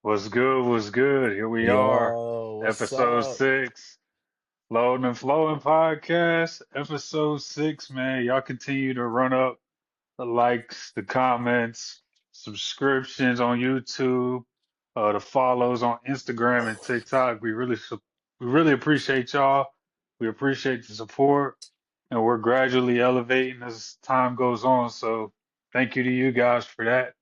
What's good? What's good? Here we are, Yo, what's episode up? 6, Floatin and Flowin podcast, episode 6, man. Y'all continue to run up the likes, the comments, subscriptions on YouTube, the follows on Instagram and TikTok. We really appreciate y'all. We appreciate the support, and we're gradually elevating as time goes on. So thank you to you guys for that.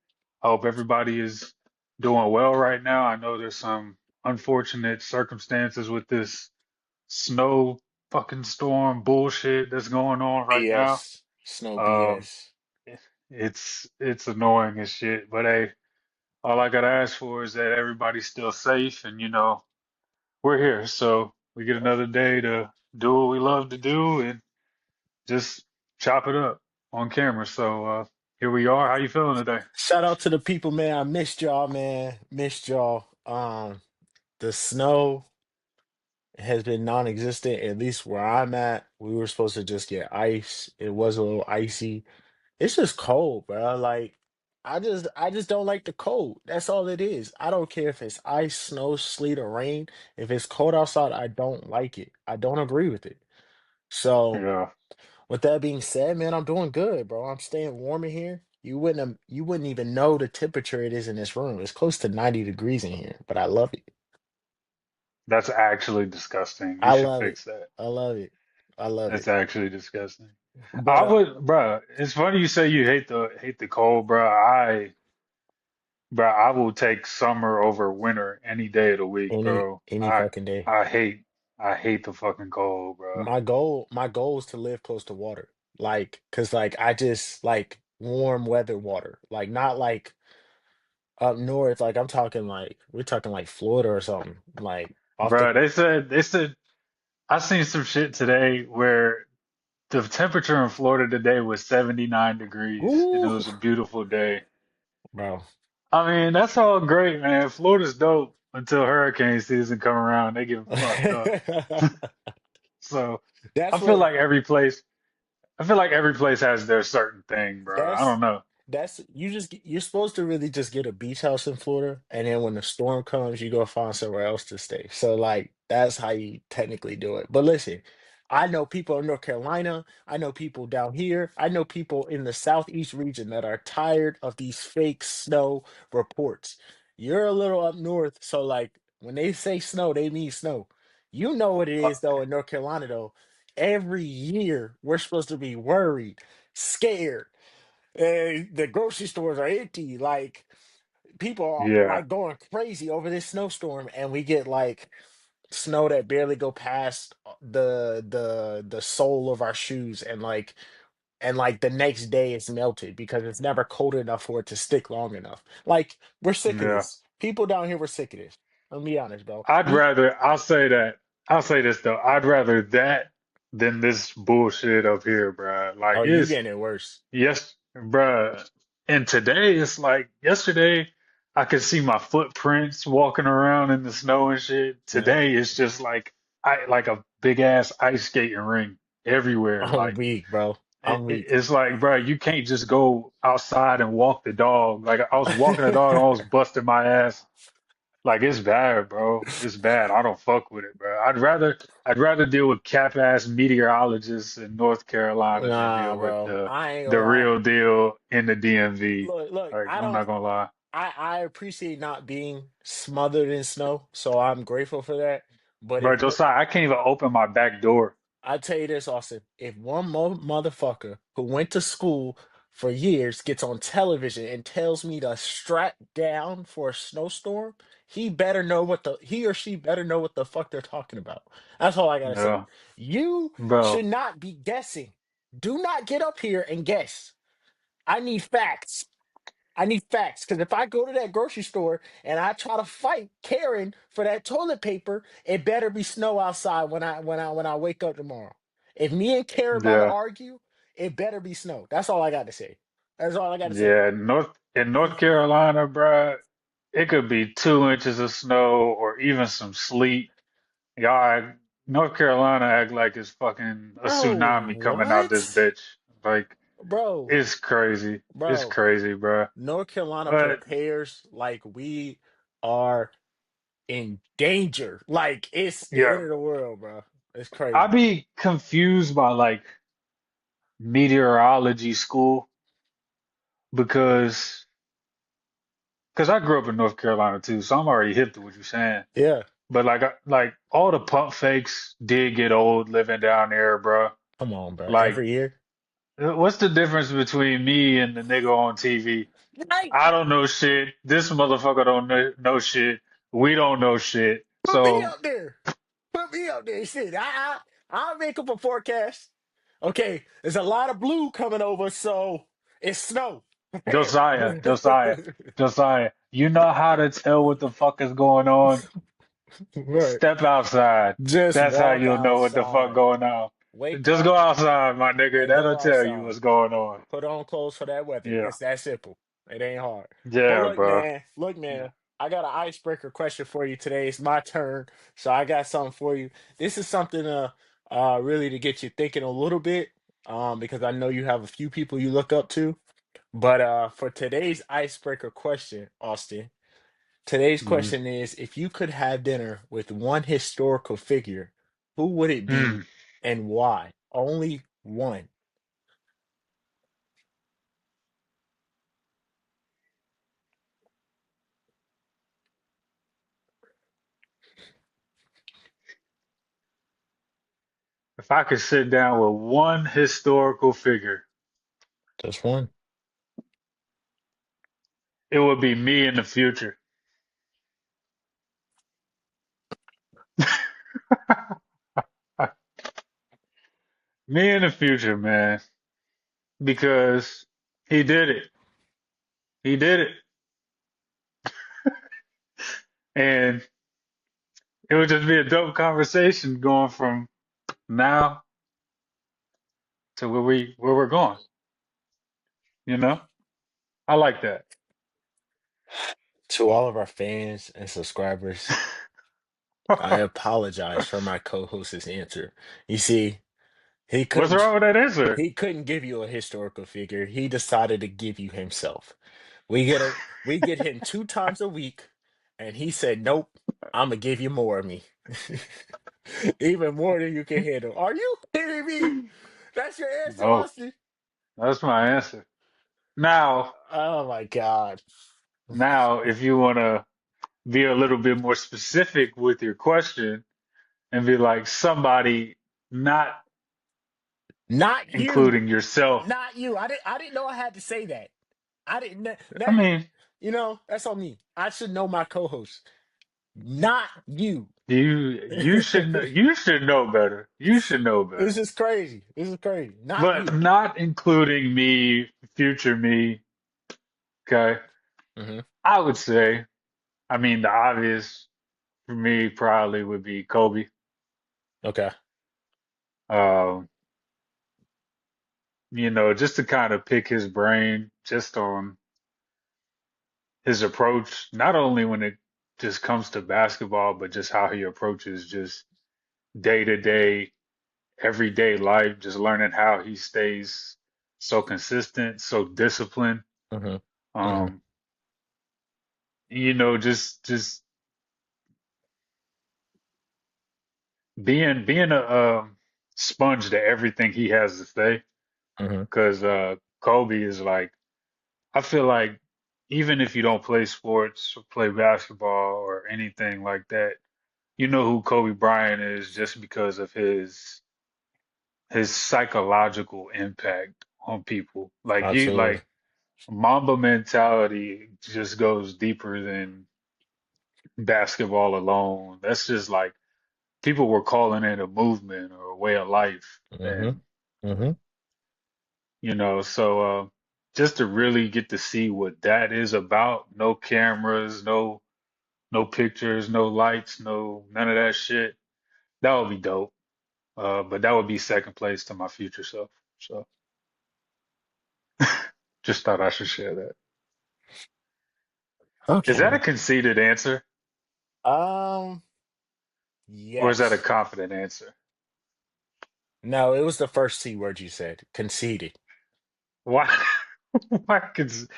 I hope everybody is doing well right now. I know there's some unfortunate circumstances with this snow fucking storm bullshit that's going on right now. BS. Snow Um, BS. it's annoying as shit. But hey, all I gotta ask for is that everybody's still safe, and we're here. So we get another day to do what we love to do and just chop it up on camera. So here we are. How you feeling today? Shout out to the people, man. I missed y'all, man. Missed y'all. The snow has been non-existent, at least where I'm at. We were supposed to just get ice. It was a little icy. It's just cold, bro. Like, I just don't like the cold. That's all it is. I don't care if it's ice, snow, sleet, or rain. If it's cold outside, I don't like it. I don't agree with it. So. Yeah, With that being said, man, I'm doing good, bro. I'm staying warm in here. You wouldn't even know the temperature it is in this room. It's close to 90 degrees in here, but I love it. that's actually disgusting. You I should love it. fix that. I love it. I love That's it. actually disgusting. But I would, bruh. It's funny you say you hate the cold, bruh. I will take summer over winter any day of the week, bro. any fucking day. I hate I hate the fucking cold, bro. My goal is to live close to water. Like, cause like I just like warm weather water. Like not like up north, like I'm talking like we're talking like Florida or something. Like off the Bruh, they said I seen some shit today where the temperature in Florida today was 79 degrees and it Ooh, was a beautiful day. bro. I mean, that's all great, man. Florida's dope until hurricane season come around. They get fucked up. So I That's feel what like I feel like every place has their certain thing, bro. I that's don't know. that's you're supposed to really just get a beach house in Florida, and then when the storm comes, you go find somewhere else to stay. So like that's how you technically do it. But listen, I know people in North Carolina, I know people down here, I know people in the southeast region that are tired of these fake snow reports. You're a little up north, so like when they say snow, they mean snow. You know what it Uh, is though in North Carolina though. Every year we're supposed to be worried, scared. The grocery stores are empty. Like people are yeah, like going crazy over this snowstorm, and we get like snow that barely go past the sole of our shoes, and like the next day it's melted because it's never cold enough for it to stick long enough. Like we're sick of yeah. this. People down here, we're sick of this. I'll be honest, bro. I'll say that. I'll say this though. I'd rather that than this bullshit up here, bro. Like Oh, you it's getting it worse. yes, bruh. And today it's like yesterday I could see my footprints walking around in the snow and shit. Yeah. Today it's just like I like a big ass ice skating ring everywhere. I'm Like weak, bro. I'm weak. it's like, bruh, you can't just go outside and walk the dog. Like I was walking the dog, and I was busting my ass. Like it's bad, bro. It's bad. I don't fuck with it, bro. I'd rather deal with cap ass meteorologists in North Carolina than Nah, deal with bro. I ain't the gonna lie. real deal in the DMV. Look, Like I I'm don't not gonna lie, I appreciate not being smothered in snow, so I'm grateful for that. But bro. if one, Josiah, I can't even open my back door. I tell you this, Austin, if motherfucker who went to school for years gets on television and tells me to strap down for a snowstorm, he or she better know what the fuck they're talking about. That's all I gotta say. Yeah, You should bro. not be guessing. Do not get up here and guess. I need facts. I need facts because if I go to that grocery store and I try to fight Karen for that toilet paper, it better be snow outside when I wake up tomorrow. If me and Karen about to Yeah, argue, it better be snow. That's all I got to say. That's all I got to say. yeah. North Carolina, bro. It could be 2 inches of snow or even some sleet. Y'all, North Carolina act like it's fucking a Bro, tsunami coming out this what? bitch. Like Bro, it's crazy. It's bro. crazy, bro. North Carolina But prepares like we. are in danger. Like it's the Yeah. end of the world, bro. It's I crazy. be confused by like meteorology school because I grew up in North Carolina too, so I'm already hip to what you're saying. Yeah. But like all the pump fakes did get old living down there, bro. Come on, bro. Like, Every year. what's the difference between me and the nigga on TV? Right. I don't know shit. This motherfucker don't know shit. We don't know shit. Put me So up there. Put me up there. Shit. I'll make up a forecast. Okay, there's a lot of blue coming over, so it's snow. Josiah, Josiah, Josiah, you know how to tell what the fuck is going on? Right. Step outside. Just That's how walk you'll know what the fuck outside. going on. Wake Just go up outside, my nigga. and That'll go tell you outside. what's going on. Put on clothes for that weather. Yeah. It's that simple. It ain't hard. But Yeah, bro. look, Yeah. man, I got an icebreaker question for you today. It's my turn. So I got something for you. This is something really to get you thinking a little bit. Because I know you have a few people you look up to. But for today's icebreaker question, Austin, today's Mhm. question is if you could have dinner with one historical figure, who would it be Mm. and why? Only one. If I could sit down with one historical figure, Just one. it would be me in the future. Me in the future, man, because he did it. He did it. And it would just be a dope conversation going from now to where we're going, you know? I like that. To all of our fans and subscribers, I apologize for my co-host's answer. You see, he What's couldn't wrong with that answer? he couldn't give you a historical figure. He decided to give you himself. We get him 2 times a week, and he said, "Nope, I'm gonna give you more of me, even more than you can handle." Are you kidding me? That's your answer, No, Austin. that's my answer. Now, Oh my God. if you want to be a little bit more specific with your question and be like somebody not Not you. including yourself. Not you. I didn't know I had to say that. I didn't I that mean, you know, that's on me. I should know my co-host. Not you. you should know better. You should know This better. is crazy. This is crazy. Not But you. not including me, future me, okay? Hmm. I would say, I mean, the obvious for me probably would be Kobe. Okay. Um, just to kind of pick his brain just on his approach, not only when it just comes to basketball, but just how he approaches just day to day, everyday life, just learning how he stays so consistent, so disciplined. Hmm. Hmm. Um, just being a sponge to everything he has to say. Hmm. Because Kobe is like, I feel like even if you don't play sports or play basketball or anything like that, you know who Kobe Bryant is just because of his psychological impact on people. Like Absolutely. Mamba mentality just goes deeper than basketball alone. That's just like people were calling it a movement or a way of life. Hmm. And Hmm. so just to really get to see what that is about, no cameras, no pictures, no lights, no none of that shit. That would be dope. But that would be second place to my future self. So just thought I should share that. Is that a Okay. conceited answer Um, or is that a yes. confident answer? No, it was the first C word you said. Conceded. Why why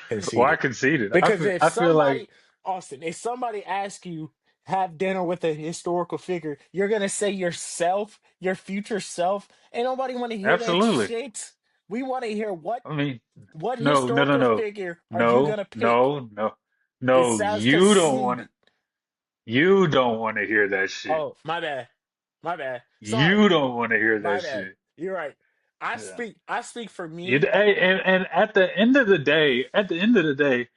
Conceded. why conceited? Because if I feel like somebody Austin, if somebody asks you have dinner with a historical figure, you're gonna say yourself, your future self. Ain't nobody want to hear that Absolutely. shit. We want to hear I mean, what no, no, no, historical no, figure are you no, gonna pick? no, no, It no. sounds You don't want to. conceited. You don't want to hear that shit. Oh, my bad. My bad. Sorry. You don't want to hear My that bad. shit. You're right. Yeah. I speak for You, me. and at the end of the day,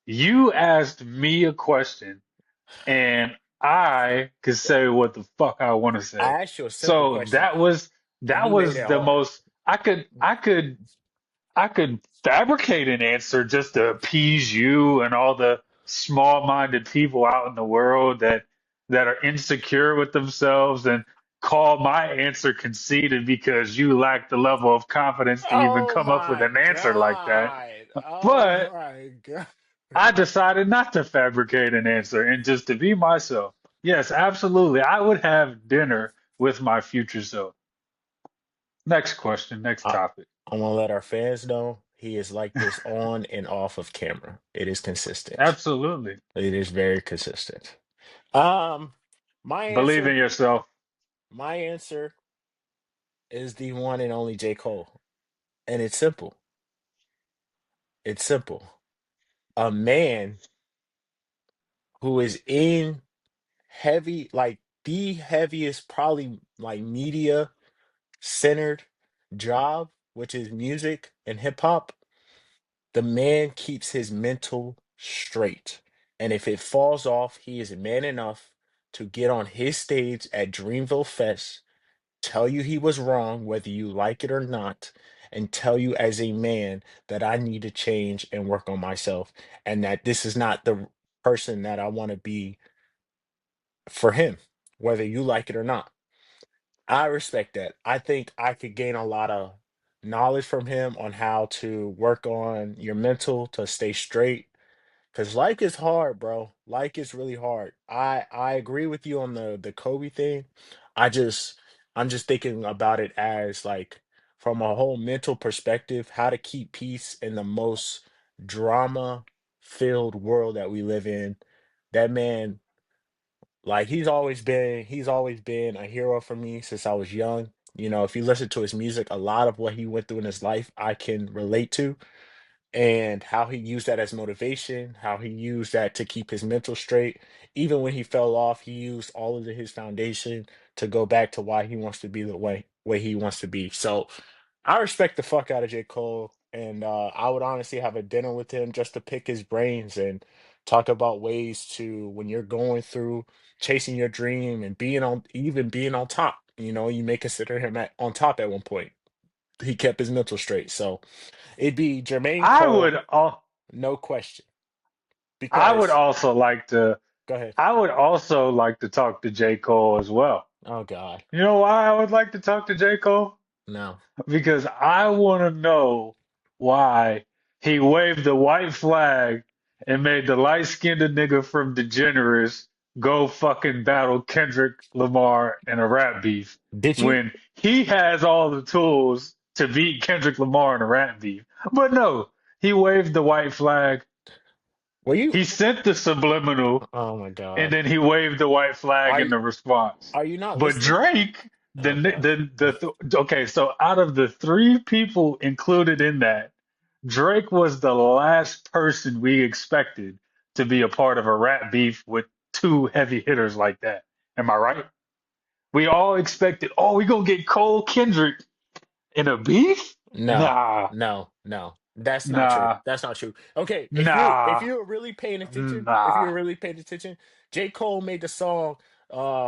you asked me a question, and I could say what the fuck I want to say. I asked you a simple So question and that you made it was the hard. most I could fabricate an answer just to appease you and all the small-minded people out in the world that are insecure with themselves and call my answer conceited because you lack the level of confidence to even Oh come up with my an answer like that. God. Oh But my God. I decided not to fabricate an answer and just to be myself. Yes, absolutely. I would have dinner with my future self. Next question, next I, topic. I want to let our fans know he is like this on and off of camera. It is consistent. Absolutely. It is very consistent. Um, my Believe in answer, yourself. my answer is the one and only J. Cole. And it's simple. It's simple. A man who is in heavy, like the heaviest, probably like media centered job, which is music and hip hop, the man keeps his mental straight. And if it falls off, he is man enough to get on his stage at Dreamville Fest, tell you he was wrong, whether you like it or not, and tell you as a man that I need to change and work on myself, and that this is not the person that I want to be for him, whether you like it or not. I respect that. I think I could gain a lot of knowledge from him on how to work on your mental to stay straight. Cause life is hard, bro. Life is really hard. I agree with you on the Kobe thing. I just I'm just thinking about it as like from a whole mental perspective, how to keep peace in the most drama filled world that we live in. That man, like he's always been a hero for me since I was young. You know, if you listen to his music, a lot of what he went through in his life I can relate to, and how he used that as motivation, how he used that to keep his mental straight. Even when he fell off, he used all of his foundation to go back to why he wants to be the way he wants to be. So I respect the fuck out of J. Cole, and I would honestly have a dinner with him just to pick his brains and talk about ways to when you're going through chasing your dream and being on top. You know, you may consider him on top at one point. He kept his mental straight. So it'd be Jermaine I Cole, would al- no question. I would Because also like to go ahead. I would also like to talk to J. Cole as well. Oh God, You know why I would like to talk to J. Cole? no. Because I want to know why he waved the white flag and made the light-skinned nigga from DeGeneres go fucking battle Kendrick Lamar in a rap beef Did you? when he has all the tools to beat Kendrick Lamar in a rap beef. But no, he waved the white flag. Were you? He sent the subliminal Oh my and God. then he waved the white flag Are in you? the response. Are you not But listening? Drake, Oh God. okay, so out of the three people included in that, Drake was the last person we expected to be a part of a rap beef with two heavy hitters like that. Am I right? We all expected, oh, we gonna get Cole Kendrick in a beef? No, Nah, no. That's not true. nah, That's not true. Okay, if nah, you're really paying attention, if nah. you're really paying attention, J. Cole made the song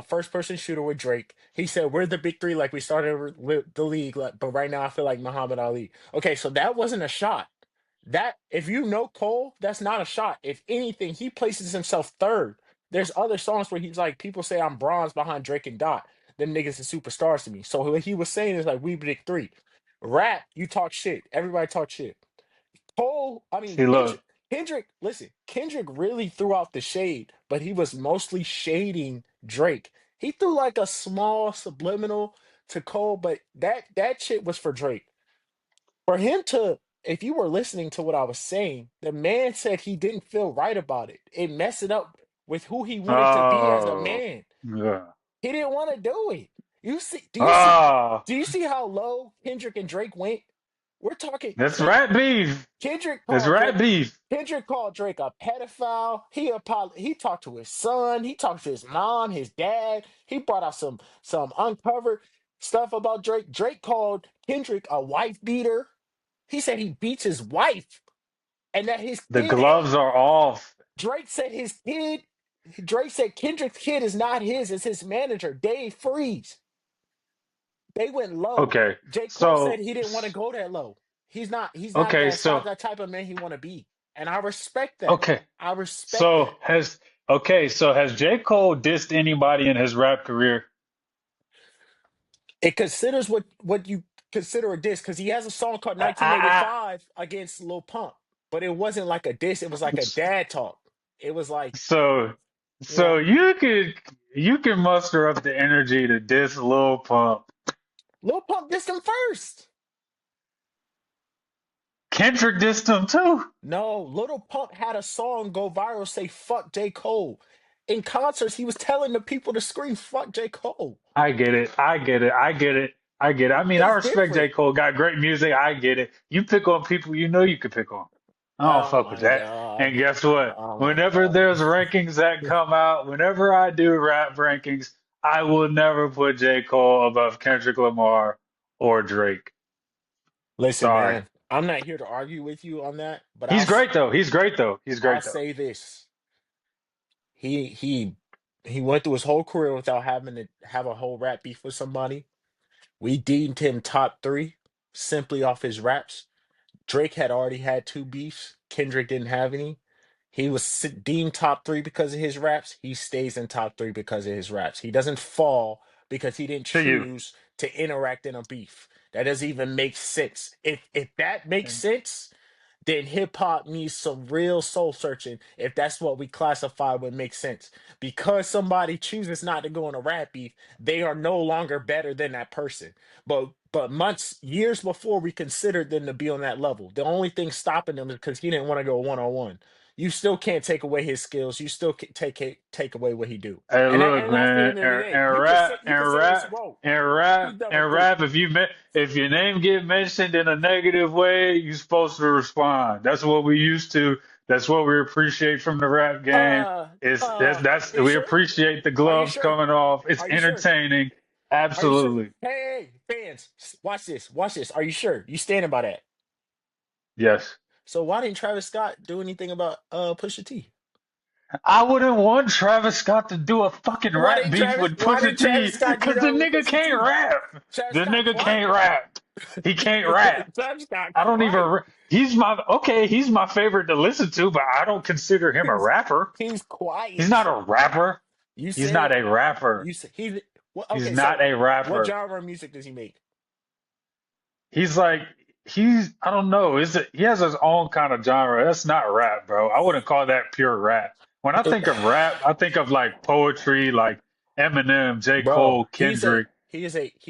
First Person Shooter with Drake. He said, "We're the big three, like we started with the league, like, but right now I feel like Muhammad Ali." Okay, so that wasn't a shot. That if you know Cole, that's not a shot. If anything, he places himself third. There's other songs where he's like, people say I'm bronze behind Drake and Dot. Them niggas are superstars to me. So what he was saying is like we big three. Rap, you talk shit. Everybody talk shit. Cole, I mean See, Kendrick. look, Listen, Kendrick really threw out the shade, but he was mostly shading Drake. He threw like a small subliminal to Cole, but that shit was for Drake. For him to if you were listening to what I was saying, the man said he didn't feel right about it. It messed it up with who he wanted to be as a Oh, man. yeah. He didn't want to do it. You see, Ah, do you see how low Kendrick and Drake went? We're talking that's rat beef. Kendrick That's called rat Drake. beef. Kendrick called Drake a pedophile. He talked to his son. He talked to his mom, his dad. He brought out some uncovered stuff about Drake. Drake called Kendrick a wife beater. He said he beats his wife and that his The kid gloves are off. Drake said his kid Drake said Kendrick's kid is not his, it's his manager, Dave Freeze. They went low. Okay, J. Cole said so he didn't want to go that low. He's not okay, that type of man he want to be. And I respect that. okay, I respect so that. has J. Cole dissed anybody in his rap career? It considers what you consider a diss because he has a song called I, 1985 against Lil Pump, but it wasn't like a diss. It was like a dad talk. It was like, so you so know, you can muster up the energy to diss Lil Pump. Lil Pump dissed him first. Kendrick dissed him too. No, Little Pump had a song go viral say fuck J. Cole. In concerts, he was telling the people to scream fuck J. Cole. I get it. I get it. I get it. I get it. I mean, I It's respect J. different. Cole. Got great music. I get it. You pick on people you know you could pick on. I don't Oh fuck with my that. God. And guess what? Oh my Whenever God. there's rankings that come out, whenever I do rap rankings, I will never put J. Cole above Kendrick Lamar or Drake. Listen, Sorry. man, I'm not here to argue with you on that, but He's great though. He's great though. He's I'll great though. say this. He he he went through his whole career without having to have a whole rap beef with somebody. We deemed him top three simply off his raps. Drake had already had two beefs. Kendrick didn't have any. He was deemed top three because of his raps. He stays in top three because of his raps. He doesn't fall because he didn't To you. choose to interact in a beef. That doesn't even make sense. If that makes sense, then hip hop needs some real soul searching if that's what we classify would make sense. Because somebody chooses not to go on a rap beef, they are no longer better than that person. But months, years before we considered them to be on that level. The only thing stopping them is because he didn't want to go one on one. You still can't take away his skills. You still can take away what he do. Hey, look, And that's the man, end of the day. and rap, You can say what you want. He's done with and three. rap. If your name get mentioned in a negative way, you're supposed to respond. That's what we used to. That's what we appreciate from the rap game. That's Are you we sure? appreciate the Are you gloves sure? coming off. It's Are you sure? entertaining. Are you sure? Absolutely, Hey, fans, watch this. Watch this. Are you sure? You standing by that? yes. So why didn't Travis Scott do anything about Pusha T? I wouldn't want Travis Scott to do a fucking rap beef with Why Pusha didn't T Travis Scott do because the that with nigga Pusha can't T? rap. Travis The Scott nigga what? can't rap. He can't rap. Travis Scott I don't even. quiet. He's my okay. He's my favorite to listen to, but I don't consider him a He's rapper. he's He's not quiet. a rapper. You He's not said a rapper. you said he well, He's okay, not so a what rapper. genre of music does he make? He's like he's. I don't know. He has his own kind of genre. That's not rap, bro. I wouldn't call that pure rap. When I It, think of rap, I think of like poetry, like Eminem, J. bro, Cole, Kendrick. he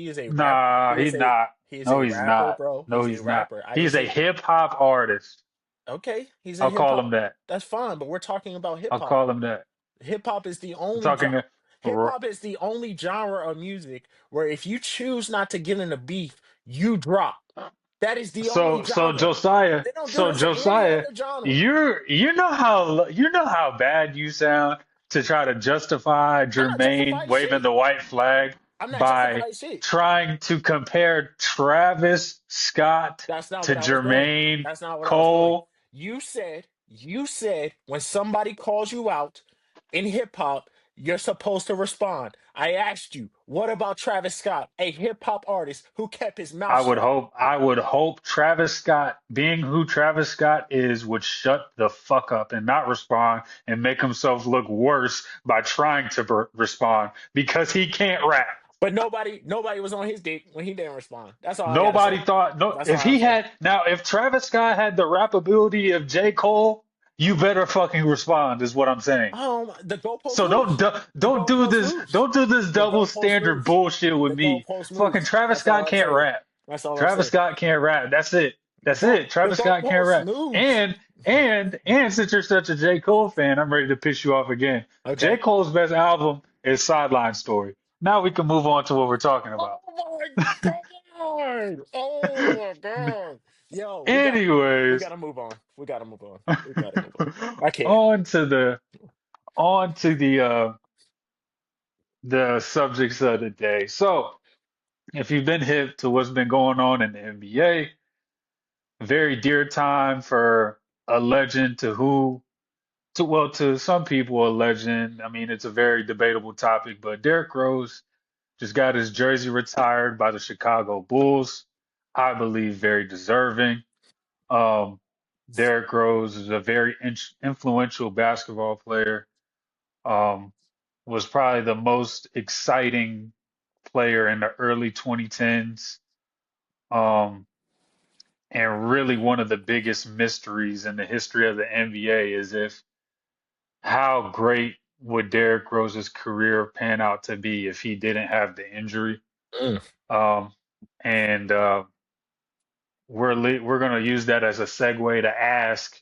is a rap Nah, he's not. he is No, a he's rapper, not. bro. No, He's a he's not. rapper. I didn't He's a say hip hop artist. okay, he's a I'll hip call him hop. that. That's fine, but we're talking about hip I'll hop. call him that. Hip hop is the I'm only talking. hip hop is the only genre of music where if you choose not to get in a beef, you drop. That is the only So genre. Josiah, They don't do so this in any Josiah, other genre. you know how bad you sound to try to justify I'm not Jermaine justifying waving shit. the white flag I'm not by justifying shit. trying to compare Travis Scott That's not to what I was doing. Jermaine That's not what I was doing. Cole. You said when somebody calls you out in hip hop, you're supposed to respond. I asked you, what about Travis Scott, a hip hop artist who kept his mouth shut? I would hope Travis Scott, being who Travis Scott is, would shut the fuck up and not respond and make himself look worse by trying to respond because he can't rap. But nobody was on his dick when he didn't respond. That's all I gotta Nobody say. thought no. That's all If I gotta he say. had now, if Travis Scott had the rap ability of J. Cole, you better fucking respond. Is what I'm saying. The goalpost So moves. The goalpost moves. don't do this The double goalpost standard moves. bullshit with The me. goalpost Fucking moves. Travis That's all Scott I'm can't saying. rap. That's all I'm Travis saying. Scott can't rap. That's it. That's That it. but Travis that Scott can't ball's rap. smooth. And since you're such a J. Cole fan, I'm ready to piss you off again. J. Okay. Cole's best album is Sideline Story. Now we can move on to what we're talking Oh about. my god! Oh my god! Yo, we Anyways, gotta move on. We gotta move on. We gotta move on. I can't. on to the subjects of the day. So, if you've been hip to what's been going on in the NBA, very dear time for a legend to who to well to some people a legend. I mean, it's a very debatable topic, but Derrick Rose just got his jersey retired by the Chicago Bulls. I believe very deserving. Um, Derrick Rose is a very influential basketball player. Um, was probably the most exciting player in the early 2010s. Um, and really one of the biggest mysteries in the history of the NBA is if how great would Derrick Rose's career pan out to be if he didn't have the injury? Mm, Um, and we're gonna use that as a segue to ask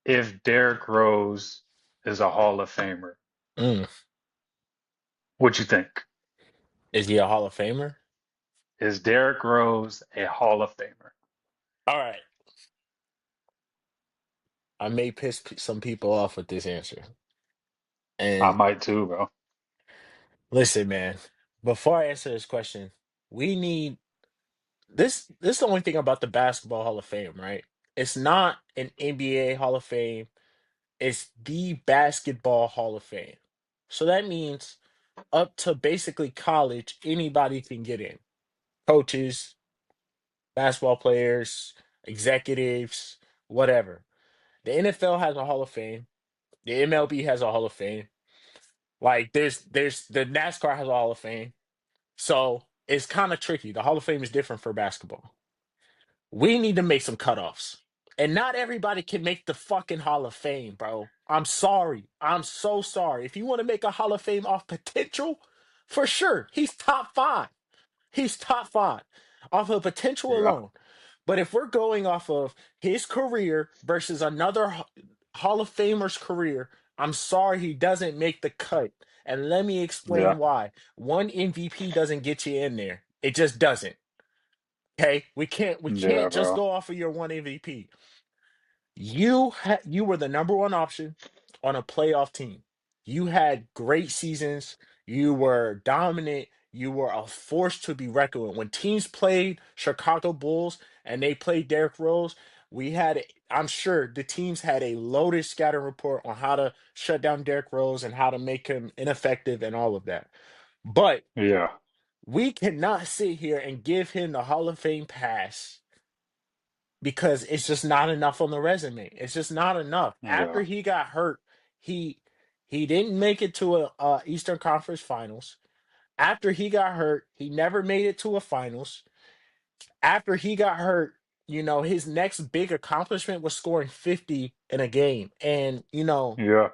if Derrick Rose is a Hall of Famer. mm. What you think? Is he a Hall of Famer? Is Derrick Rose a Hall of Famer? All right. I may piss some people off with this answer. I And might too, bro. listen, man, before I answer this question, we need this is the only thing about the Basketball Hall of Fame, right? It's not an NBA Hall of Fame. It's the Basketball Hall of Fame. So that means up to basically college, anybody can get in. Coaches, basketball players, executives, whatever. The NFL has a Hall of Fame. The MLB has a Hall of Fame. Like there's the NASCAR has a Hall of Fame. So it's kind of tricky. The Hall of Fame is different for basketball. We need to make some cutoffs. And not everybody can make the fucking Hall of Fame, bro. I'm sorry. I'm so sorry. If you want to make a Hall of Fame off potential, for sure. He's top five. He's top five off of potential Yeah, alone. But if we're going off of his career versus another Hall of Famer's career, I'm sorry he doesn't make the cut. And let me yeah, explain why. One MVP doesn't get you in there. It just doesn't. Okay? We can't yeah, just bro. go off of your one MVP. You were the number one option on a playoff team. You had great seasons. You were dominant. You were a force to be reckoned with. When teams played Chicago Bulls and they played Derrick Rose, I'm sure the teams had a loaded scouting report on how to shut down Derrick Rose and how to make him ineffective and all of that. But Yeah, we cannot sit here and give him the Hall of Fame pass because it's just not enough on the resume. It's just not enough. yeah, After he got hurt, he he didn't make it to a Eastern Conference Finals. After he got hurt, he never made it to a finals. After he got hurt, his next big accomplishment was scoring 50 in a game. And, yeah.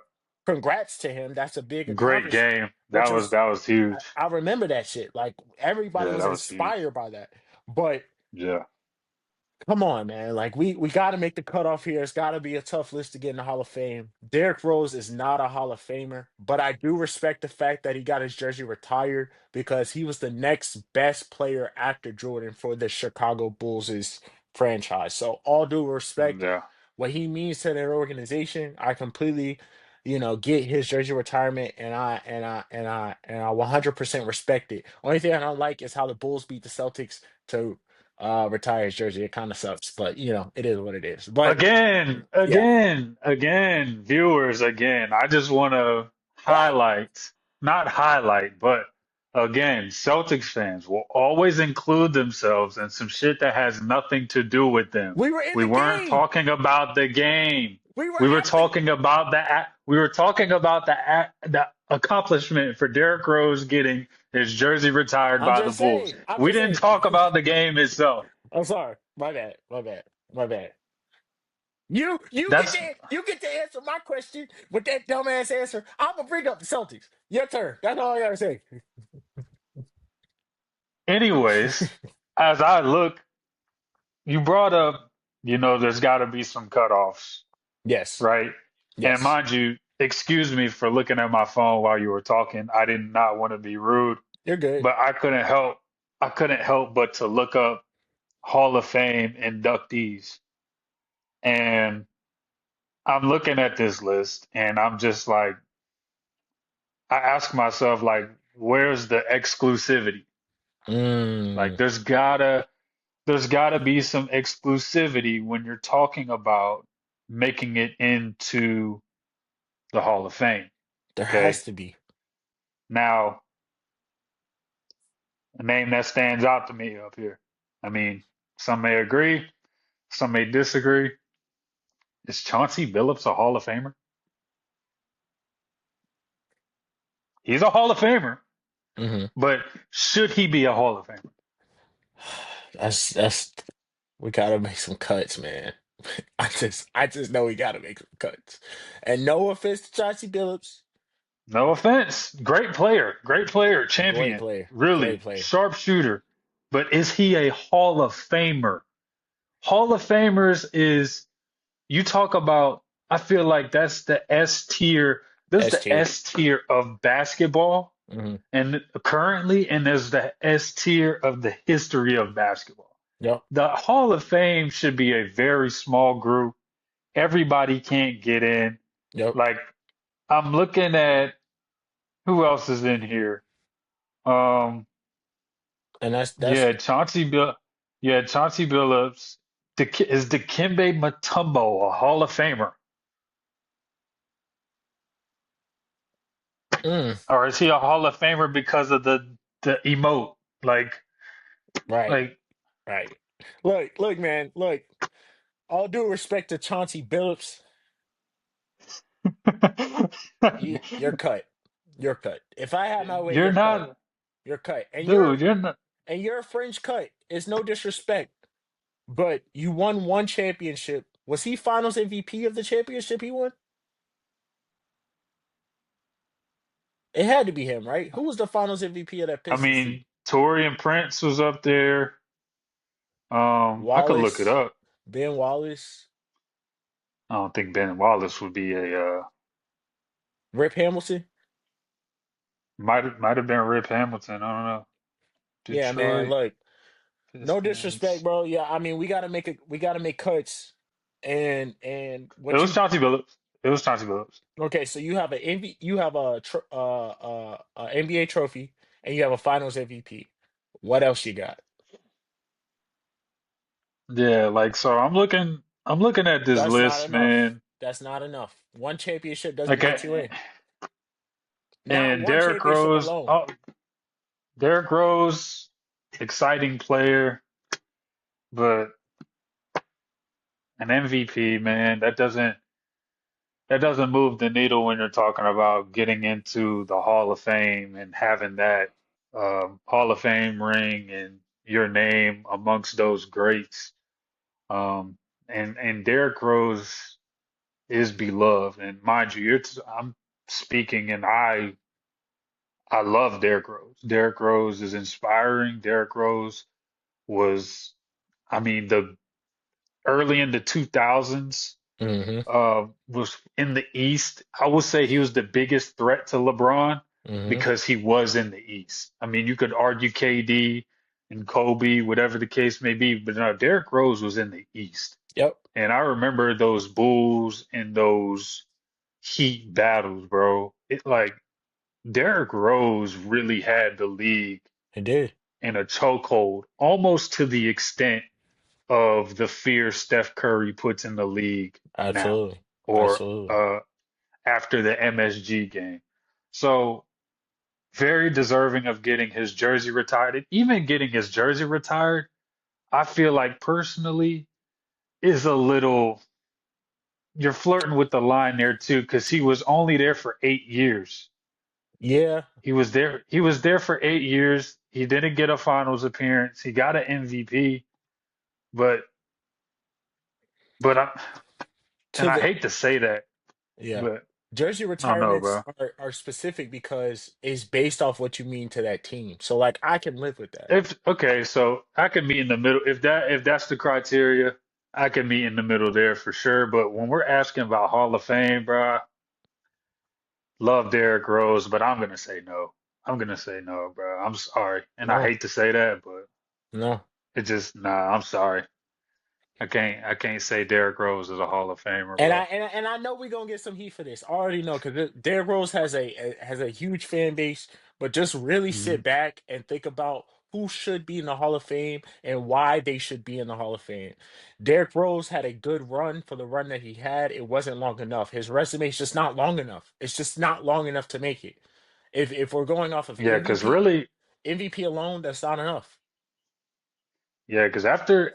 congrats to him. That's a big Great accomplishment, game. which was That was huge. I remember that shit. Like everybody Yeah, was that was huge. inspired by that. But Yeah, come on, man. Like we got to make the cutoff here. It's got to be a tough list to get in the Hall of Fame. Derrick Rose is not a Hall of Famer, but I do respect the fact that he got his jersey retired because he was the next best player after Jordan for the Chicago Bulls' franchise. So all due respect, yeah. what he means to their organization, I completely, get his jersey retirement, and I 100% respect it. Only thing I don't like is how the Bulls beat the Celtics to retire his jersey. It kind of sucks, but it is what it is. But yeah, Viewers, again. I just want to what? not highlight, but again, Celtics fans will always include themselves in some shit that has nothing to do with them. We were in We the weren't game. talking about the game. We were We were at the. talking about we were talking about the accomplishment for Derrick Rose getting his jersey retired I'm by the just Bulls. saying. I'm We just didn't saying. talk about the game itself. I'm sorry. My bad. My bad. My bad. You get That's to answer my question with that dumbass answer. I'm gonna bring up the Celtics. Your turn. That's all I gotta say. Anyways, as I look, you brought up. there's got to be some cutoffs, Yes. right? And Yes. mind you, excuse me for looking at my phone while you were talking. I did not want to be rude, You're good. but I couldn't help but to look up Hall of Fame inductees. And I'm looking at this list and I'm just like, I ask myself, like, where's the exclusivity? Like, Mm, there's gotta be some exclusivity when you're talking about making it into the Hall of Fame. there Okay. has to be. Now, a name that stands out to me up here. I mean, some may agree, some may disagree. Is Chauncey Billups a Hall of Famer? He's a Hall of Famer, Hmm. but should he be a Hall of Famer? That's we gotta make some cuts, man. I just know we gotta make some cuts. And no offense to Chauncey Billups, No offense. Great player, great champion, player, really great player. sharpshooter. But is he a Hall of Famer? Hall of Famers is, you talk about, I feel like that's the S tier. There's S the tier. S tier of basketball Hmm. and currently, and there's the S tier of the history of basketball. Yep. The Hall of Fame should be a very small group. Everybody can't get in. Yep. Like, I'm looking at who else is in here. Um, And that's yeah, Chauncey Billups. Is Dikembe Mutombo a Hall of Famer, mm, or is he a Hall of Famer because of the emote? Like, right, like, right. Look, man, look. All due respect to Chauncey Billups, you're cut. You're cut. If I had my way, you're you're cut. not, You're cut. dude. You're not. And you're a fringe cut. It's no disrespect. But you won one championship. Was he finals MVP of the championship he won? It had to be him, right? Who was the finals MVP of that I Pistons team? mean, Torian Prince was up there. I could look it Wallace, up. Ben Wallace, I don't think Ben Wallace would be a. Rip Hamilton. Might have been Rip Hamilton. I don't know. Yeah, man. Detroit Look, no disrespect, Pistons. bro. Yeah, I mean, we gotta make cuts. And It what was you Chauncey Billups. It was Chauncey Billups. okay? So you have you have a NBA trophy, and you have a Finals MVP. What else you got? Yeah, like so. I'm looking at this That's not list, enough. man. That's not enough. One championship doesn't get you Okay, in. Not and one championship alone. Derrick Rose, exciting player, but an MVP, man, that doesn't move the needle when you're talking about getting into the Hall of Fame and having that Hall of Fame ring and your name amongst those greats. And Derrick Rose is beloved, and mind you, I'm speaking, and I love Derrick Rose. Derrick Rose is inspiring. Derrick Rose was, I mean, the early in the 2000s. Hmm. Was in the East. I would say he was the biggest threat to LeBron Hmm. because he was in the East. I mean, you could argue KD and Kobe, whatever the case may be, but no, Derrick Rose was in the East. Yep, And I remember those Bulls and those Heat battles, bro. It like Derrick Rose really had the league it did. in a chokehold, almost to the extent of the fear Steph Curry puts in the league now, Absolutely. or Absolutely. after the MSG game. So very deserving of getting his jersey retired. And even getting his jersey retired, I feel like personally is a little, you're flirting with the line there too, because he was only there for 8 years. Yeah. He was there for 8 years. He didn't get a finals appearance. He got an MVP, but I and To I the hate to say that, yeah. but Jersey I don't know, retirements bro. are specific because it's based off what you mean to that team. So like I can live with that. If okay, so I could meet in the middle if that's the criteria. I could meet in the middle there for sure. But when we're asking about Hall of Fame, bro, love Derrick Rose, but I'm gonna say no. I'm gonna say no, bro. I'm sorry, and I No, hate to say that, but no. it just nah. I'm sorry. I can't say Derrick Rose is a Hall of Famer, And I bro. and, I- and I know we're gonna get some heat for this. I already know because Derrick Rose has a huge fan base. But just really sit Hmm. back and think about who should be in the Hall of Fame and why they should be in the Hall of Fame. Derrick Rose had a good run for the run that he had. It wasn't long enough. His resume is just not long enough. It's just not long enough to make it. If we're going off of Yeah, because really, MVP alone, that's not enough. yeah, because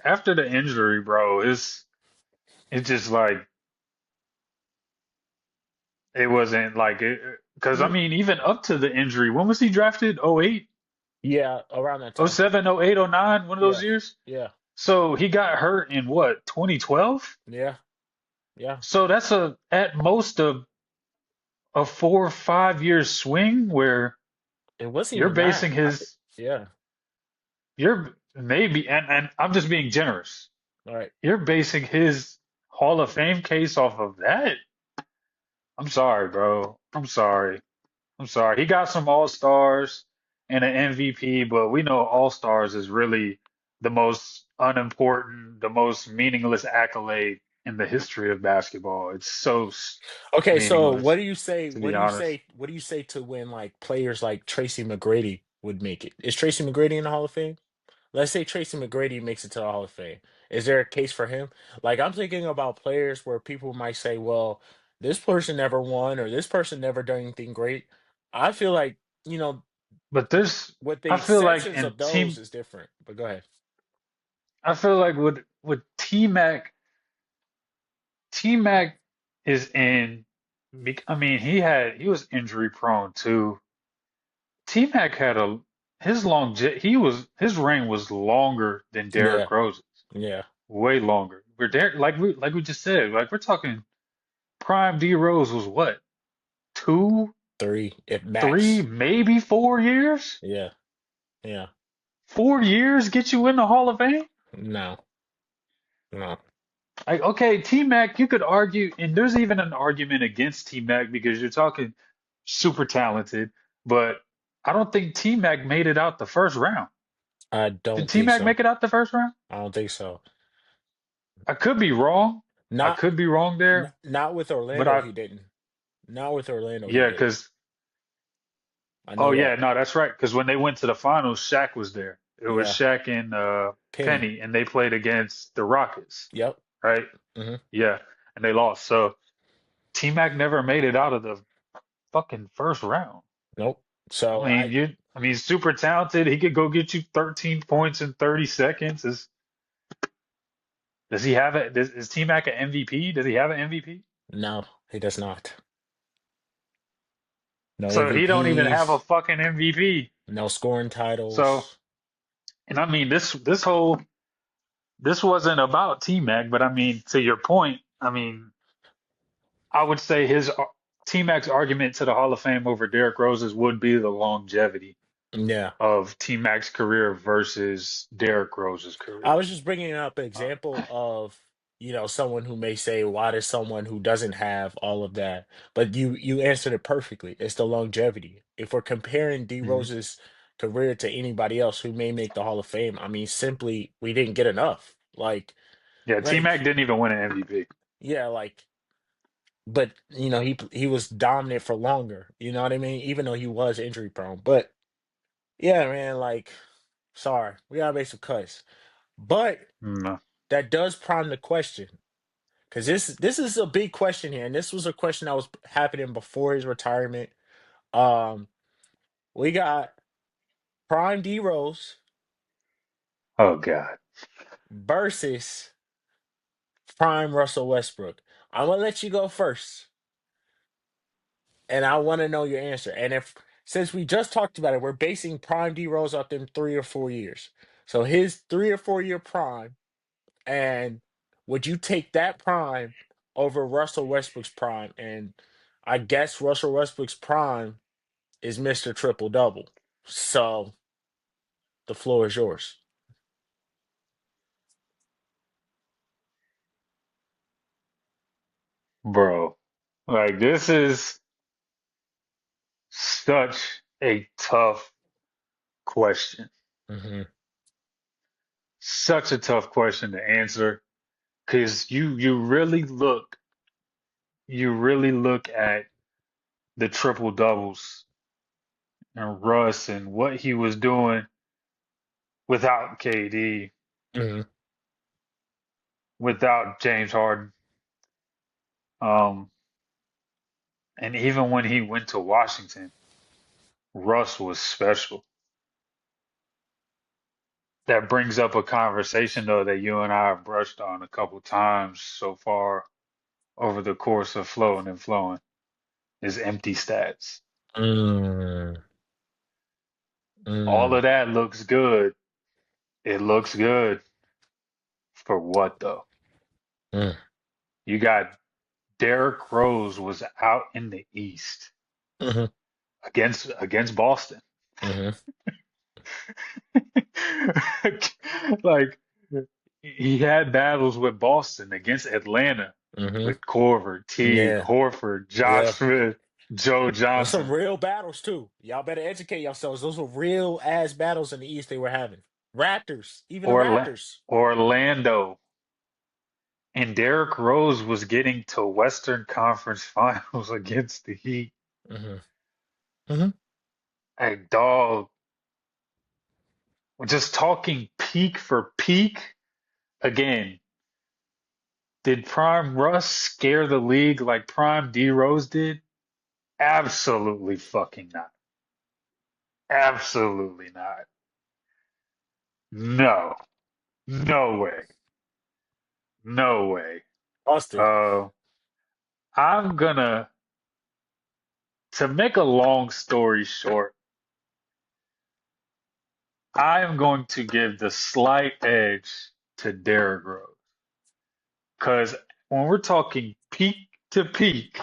after the injury, bro, it's just like it wasn't like it. Because I Mm, mean, even up to the injury, when was he drafted? Oh 08, yeah, around that oh time. 07, oh 08, oh 09, one of those Yeah, years. yeah, So he got hurt in what, 2012? yeah, yeah. So that's a at most a 4 or 5 year swing where It wasn't you're even that. basing I think. his Yeah. you're maybe and I'm just being generous. All right. You're basing his Hall of Fame case off of that. I'm sorry, bro. I'm sorry. I'm sorry. He got some All Stars and an MVP, but we know All Stars is really the most unimportant, the most meaningless accolade in the history of basketball. It's so Okay, so what meaningless, do you say? to What be do you honest. say? What do you say to when like players like Tracy McGrady would make it? Is Tracy McGrady in the Hall of Fame? Let's say Tracy McGrady makes it to the Hall of Fame. Is there a case for him? Like I'm thinking about players where people might say, "Well, this person never won or this person never done anything great." I feel like, you know, But there's, with the I feel like exceptions in of those team, is different. But go ahead. I feel like with T Mac, T Mac is in. I mean, he was injury prone too. T Mac had a his his reign was longer than Yeah, Derrick Rose's, yeah. way longer. We're Derrick, like we just said, like we're talking prime D Rose was what, two, Three at three, max. maybe 4 years? Yeah, yeah. 4 years get you in the Hall of Fame? No, no. Like, okay, T Mac, you could argue, and there's even an argument against T Mac because you're talking super talented, but I don't think T Mac made it out the first round. I Did don't T think Mac so. make it out the first round? I don't think so. I could be wrong. I Not could be wrong there, not with but Orlando, he didn't. Not with Orlando, he yeah, didn't. because, I oh know yeah, that. no, that's right. Because when they went to the finals, Shaq was there. It was Yeah. Shaq and Penny. Penny, and they played against the Rockets, Yep. right? Hmm. Yeah, and they lost. So T Mac never made it out of the fucking first round. Nope. I So mean, super talented. He could go get you 13 points in 30 seconds. Does he have it? Is T Mac an MVP? Does he have an MVP? no, he does not. No So he don't even have a MVPs, fucking MVP. no scoring So, titles. and I mean, this wasn't about T Mac, but I mean, to your point, I mean, I would say T Mac's argument to the Hall of Fame over Derrick Rose's would be the longevity Yeah. of T Mac's career versus Derrick Rose's I career. was just bringing up an Uh, example of, someone who may say, why does someone who doesn't have all of that? But you answered it perfectly. It's the longevity. If we're comparing D mhm. Rose's career to anybody else who may make the Hall of Fame, I mean, simply we didn't get enough. Yeah, T Mac Like, didn't even win an MVP. yeah, but he was dominant for longer. You know what I mean? Even though he was injury prone. But yeah, man, sorry, we gotta make some cuts. But No. that does prime the question. Because this is a big question here, and this was a question that was happening before his retirement. Um, we got Prime D Rose Oh God. versus Prime Russell Westbrook. I'm gonna let you go first, and I want to know your answer. And if since we just talked about it, we're basing Prime D Rose off them 3 or 4 years. So his 3 or 4 year prime, and would you take that prime over Russell Westbrook's prime? And I guess Russell Westbrook's prime is Mr. Triple Double. So the floor is yours. bro. Like this is such a tough question. Hmm. Such a tough question to answer because you really look at the triple doubles and Russ and what he was doing without KD, Hmm. without James Harden. Um, and even when he went to Washington, Russ was special. That brings up a conversation though that you and I have brushed on a couple times so far over the course of Flowin and Flowing is empty stats. Mm, All mm, of that looks good. It looks good for what though? mm, You got Derrick Rose was out in the East hmm, against Boston. hmm, Like he had battles with Boston against Atlanta hmm. with Corver, Teague, Yeah, Horford, Josh yeah. Smith, Joe There's some Johnson, real battles too. Y'all better educate yourselves. Those were real ass battles in the East they were having. Raptors, even the Orla Raptors. Orlando, and Derrick Rose was getting to Western Conference Finals against the Heat. Hmm. Hmm. Hey, dog, we're just talking peak for peak again. Did Prime Russ scare the league like Prime D Rose did? Absolutely fucking not. Absolutely not. No. No way. No way. Austin. Uh, I'm gonna, to make a long story short, I am going to give the slight edge to Derrick Rose. Because when we're talking peak to peak,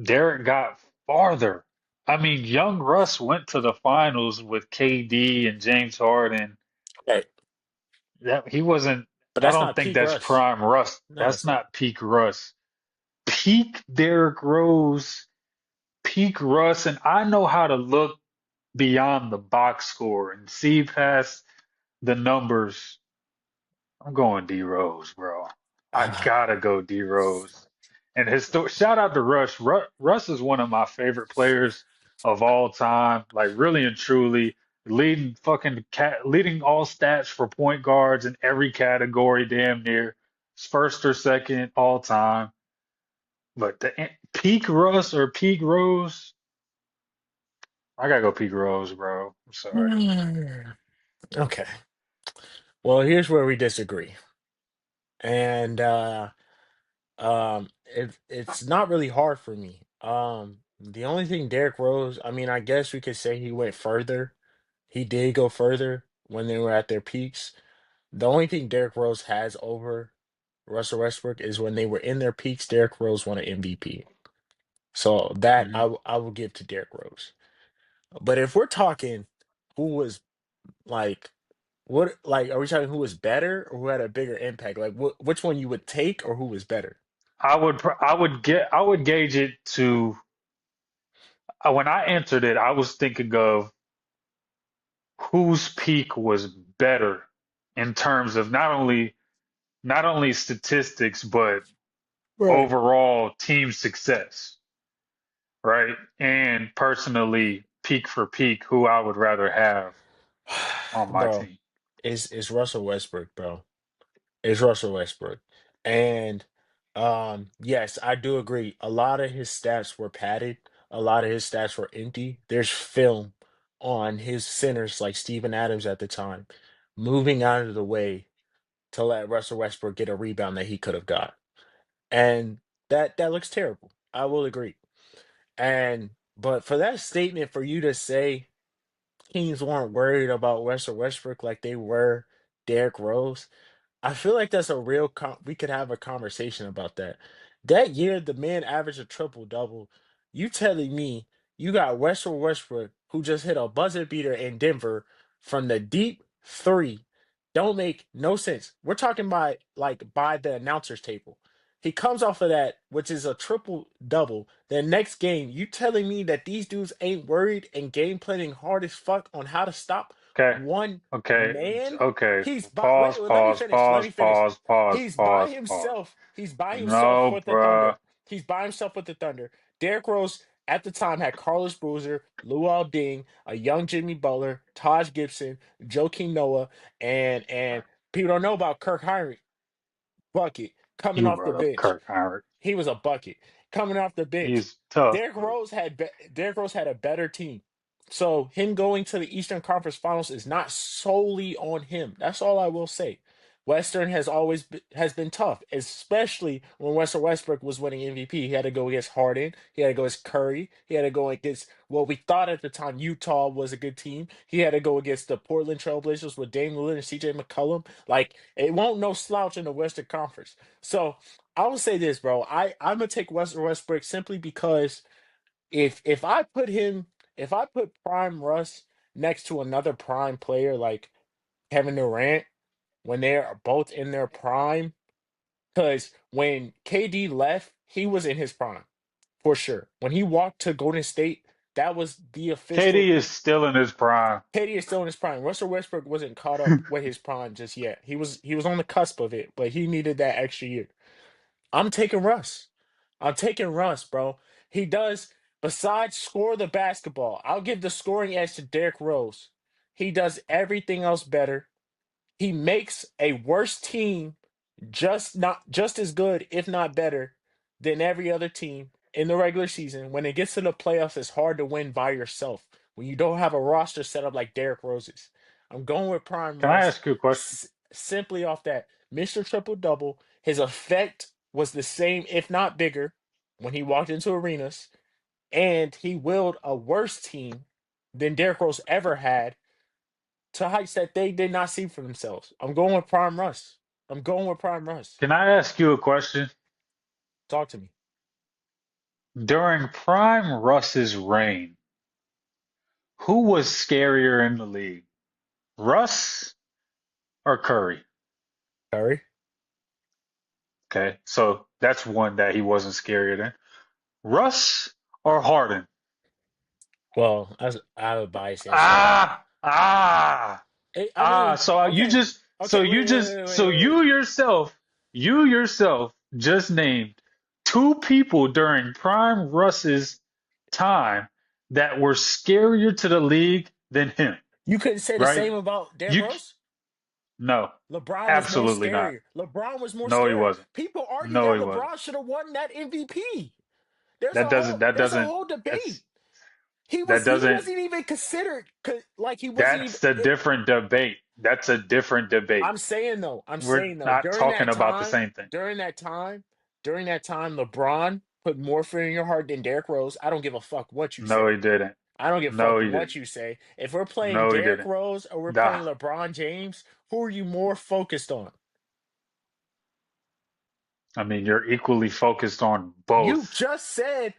Derrick got farther. I mean, young Russ went to the finals with KD and James Harden. Okay, That he wasn't. but I that's don't not think peak that's Russ. prime Russ. No, That's it's not. not peak Russ. Peak Derrick Rose, peak Russ, and I know how to look beyond the box score and see past the numbers. I'm going D Rose, bro. I gotta go D Rose. And shout out to Russ. Russ is one of my favorite players of all time. Like really and truly, leading all stats for point guards in every category, damn near. First or second all time. But peak Russ or peak Rose, I gotta go peak Rose, bro. I'm sorry. Mm. Okay. Well, here's where we disagree. And it's not really hard for me. The only thing Derrick Rose, I mean, I guess we could say he went further. He did go further when they were at their peaks. The only thing Derrick Rose has over Russell Westbrook is when they were in their peaks, Derrick Rose won an MVP. So that Mhm. I will give to Derrick Rose. But if we're talking who was like what like are we talking who was better or who had a bigger impact? Like which one you would take or who was better? I would gauge it to when I answered it, I was thinking of whose peak was better in terms of not only statistics but Right. overall team success, right? And personally, peak for peak, who I would rather have on my Bro, team. it's Russell Westbrook, bro. It's Russell Westbrook. And yes, I do agree. A lot of his stats were padded. A lot of his stats were empty. There's film on his centers like Steven Adams at the time moving out of the way to let Russell Westbrook get a rebound that he could have got. And that looks terrible. I will agree. And but for that statement for you to say teams weren't worried about Russell Westbrook like they were Derrick Rose, I feel like that's a real we could have a conversation about that. That year the man averaged a triple double. You telling me you got Russell Westbrook who just hit a buzzer beater in Denver from the deep three Don't make no sense. We're talking by the announcer's table. He comes off of that, which is a triple double. The next game, you telling me that these dudes ain't worried and game planning hard as fuck on how to stop Okay. one Okay. man? Okay. He's by wait, Pause, wait, let me pause, finish. Let pause, me finish. pause, pause, He's by pause, pause. himself. He's by himself No, with the bruh. Thunder. He's by himself with the Thunder. Derrick Rose at the time had Carlos Boozer, Luol Deng, a young Jimmy Butler, Taj Gibson, Joakim Noah, and people don't know about Kirk Heinrich bucket coming You off the brought up bench. Kirk Heinrich. He was a bucket coming off the bench. He's tough. Derrick Rose had a better team. So him going to the Eastern Conference Finals is not solely on him. That's all I will say. Western has been tough, especially when Russell Westbrook was winning MVP. He had to go against Harden. He had to go against Curry. He had to go against what we thought at the time Utah was a good team. He had to go against the Portland Trailblazers with Dame Lillard and CJ McCollum. Like it won't no slouch in the Western Conference. So I will say this, bro. I'm gonna take Russell Westbrook simply because if I put him if I put prime Russ next to another prime player like Kevin Durant when they are both in their prime, because when KD left, he was in his prime for sure. When he walked to Golden State, that was the official. KD is still in his prime. KD is still in his prime. Russell Westbrook wasn't caught up with his prime just yet. He was on the cusp of it, but he needed that extra year. I'm taking Russ. I'm taking Russ, bro. He does, besides score the basketball, I'll give the scoring edge to Derrick Rose. He does everything else better. He makes a worse team just as good, if not better, than every other team in the regular season. When it gets to the playoffs, it's hard to win by yourself when you don't have a roster set up like Derrick Rose's. I'm going with Prime Can I Russ ask you a question? simply off that Mr. Triple Double. His effect was the same, if not bigger, when he walked into arenas, and he willed a worse team than Derrick Rose ever had to heights that they did not see for themselves. I'm going with Prime Russ. I'm going with Prime Russ. Can I ask you a question? Talk to me. During prime Russ's reign, who was scarier in the league? Russ or Curry? Curry. Okay, so that's one that he wasn't scarier than. Russ or Harden? Well, as I have a bias answer to that. Ah, ah, I mean, So you okay, just, okay. Wait, wait, wait, wait, so wait, wait. you yourself just named two people during prime Russ's time that were scarier to the league than him, You couldn't say the right? same about Derrick You Rose. no, LeBron was more absolutely not. scarier. LeBron was more No, he scary. wasn't. People argue No, that he wasn't. LeBron should have won that MVP. There's a That whole doesn't. That there's a doesn't. whole debate. That's He that was he doesn't. wasn't even considered like he wasn't even. That's a different debate. That's a different debate. I'm We're saying though, not talking about the same thing. during that time, LeBron put more fear in your heart than Derrick Rose. I don't give a fuck what you No, say. he didn't. I don't give a No, fuck he what didn't. you say. If we're playing No, he Derrick didn't. Rose or we're Nah. playing LeBron James, who are you more focused on? I mean, you're equally focused on You both. just said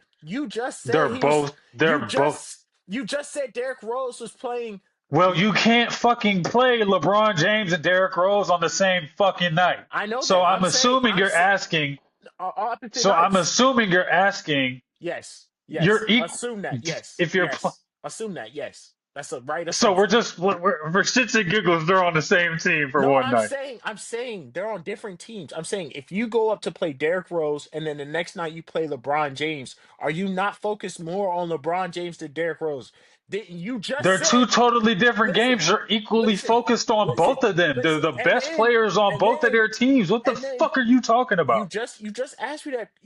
They're he was both. They're both. you just said Derrick Rose was playing. Well, you can't fucking play LeBron James and Derrick Rose on the same fucking night. I know So that. I'm assuming you're asking. Opposite So I'm nights. assuming you're asking. Yes, You're yes. equal. Assume that. Yes, If you're. yes. Assume that. Yes. That's a right So we're assumption. just for shits and giggles, they're on the same team for No, one night. I'm saying they're on different teams. I'm saying if you go up to play Derrick Rose and then the next night you play LeBron James, are you not focused more on LeBron James than Derrick Rose? You just They're two said, totally different listen, games. You're equally listen, focused on listen, both of them. They're listen, the best players on and both of then, their teams. What the and then fuck are you talking about?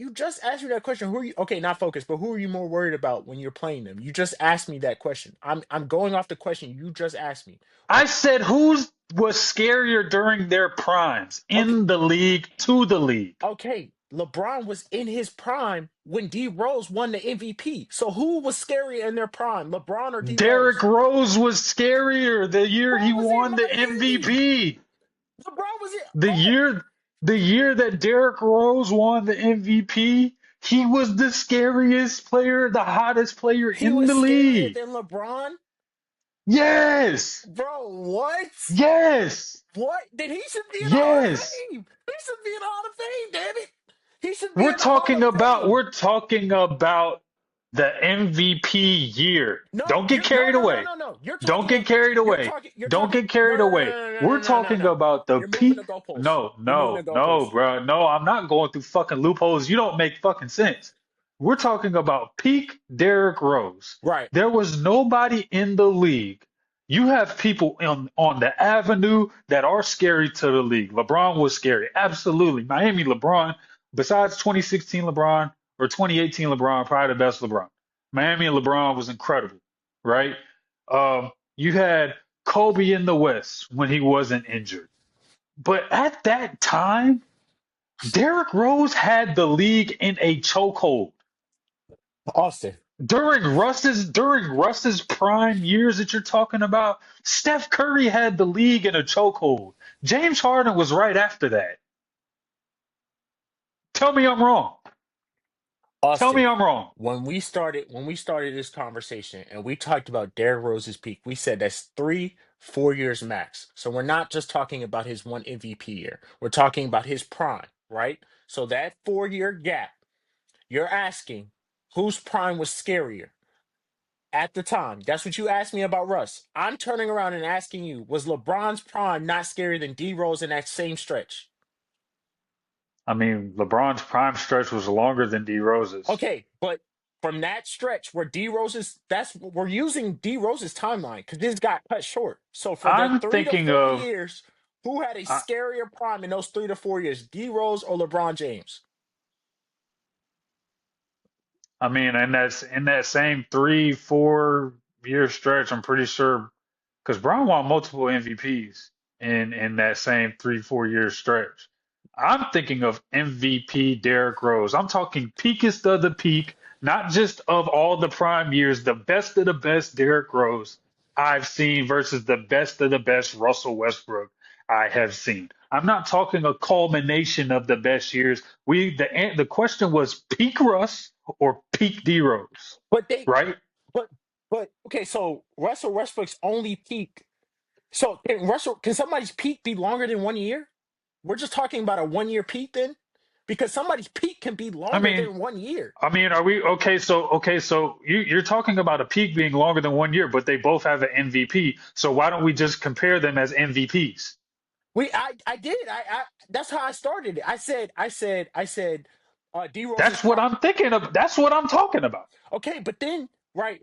you just asked me that question. Who are you okay, not focused, but who are you more worried about when you're playing them? You just asked me that question. I'm going off the question you just asked me. I said who's was scarier during their primes Okay, in the league to the league. okay. LeBron was in his prime when D Rose won the MVP. So who was scarier in their prime, LeBron or D Derrick Rose? Rose was scarier the year he LeBron was in won the Miami. MVP. LeBron was in The year the year that Derrick Rose won the MVP, he was the scariest player, the hottest player he in was the scarier league. than LeBron. Bro, what? Yes, What? Then he should be in the Hall of yes. Fame. He should be in the Hall of Fame, damn it. He should be We're in the Hall talking of about Fame. we're talking about the MVP year. No, Don't get you're no carried no no away. no no. You're Don't talking get of carried you're away. talking you're Don't talking get no carried no no away. no no We're no no no talking no. about the You're moving the peak. goalposts. No, You're moving no, the no, goalposts. bro. No, I'm not going through fucking loopholes. You don't make fucking sense. We're talking about peak Derrick Rose. Right. There was nobody in the league. You have people on the avenue that are scary to the league. LeBron was scary. Absolutely. Miami LeBron, besides 2016 LeBron or 2018 LeBron, probably the best LeBron. Miami LeBron was incredible, right? You had Kobe in the West when he wasn't injured. But at that time, Derrick Rose had the league in a chokehold. Austin. During Russ's prime years that you're talking about, Steph Curry had the league in a chokehold. James Harden was right after that. Tell me I'm wrong. Tell me Austin. I'm wrong. When we started this conversation and we talked about Derrick Rose's peak, we said that's 3, 4 years max. So we're not just talking about his one MVP year. We're talking about his prime, right? So that 4 year gap, you're asking whose prime was scarier at the time. That's what you asked me about Russ. I'm turning around and asking you, was LeBron's prime not scarier than D Rose in that same stretch? I mean, LeBron's prime stretch was longer than D Rose's. Okay, but from that stretch where D Rose's, that's we're using D Rose's timeline because this got cut short. So for the I'm three to thinking four of, years, who had a I, scarier prime in those 3 to 4 years, D Rose or LeBron James? I mean, in that same 3, 4 year stretch, I'm pretty sure because Brown won multiple MVPs in that same 3, 4 year stretch. I'm thinking of MVP Derrick Rose. I'm talking peakest of the peak, not just of all the prime years, the best of the best Derrick Rose I've seen versus the best of the best Russell Westbrook I have seen. I'm not talking a culmination of the best years. The question was peak Russ or peak D Rose, But they, right? but okay, so Russell Westbrook's only peak. So can somebody's peak be longer than 1 year? We're just talking about a 1 year peak then, because somebody's peak can be I longer mean, than 1 year. are we okay? So you're talking about a peak being longer than 1 year, but they both have an MVP. So why don't we just compare them as MVPs? I did. That's how I started it. I said D Rose's That's what prime. I'm thinking of. That's what I'm talking about. Okay, but then right.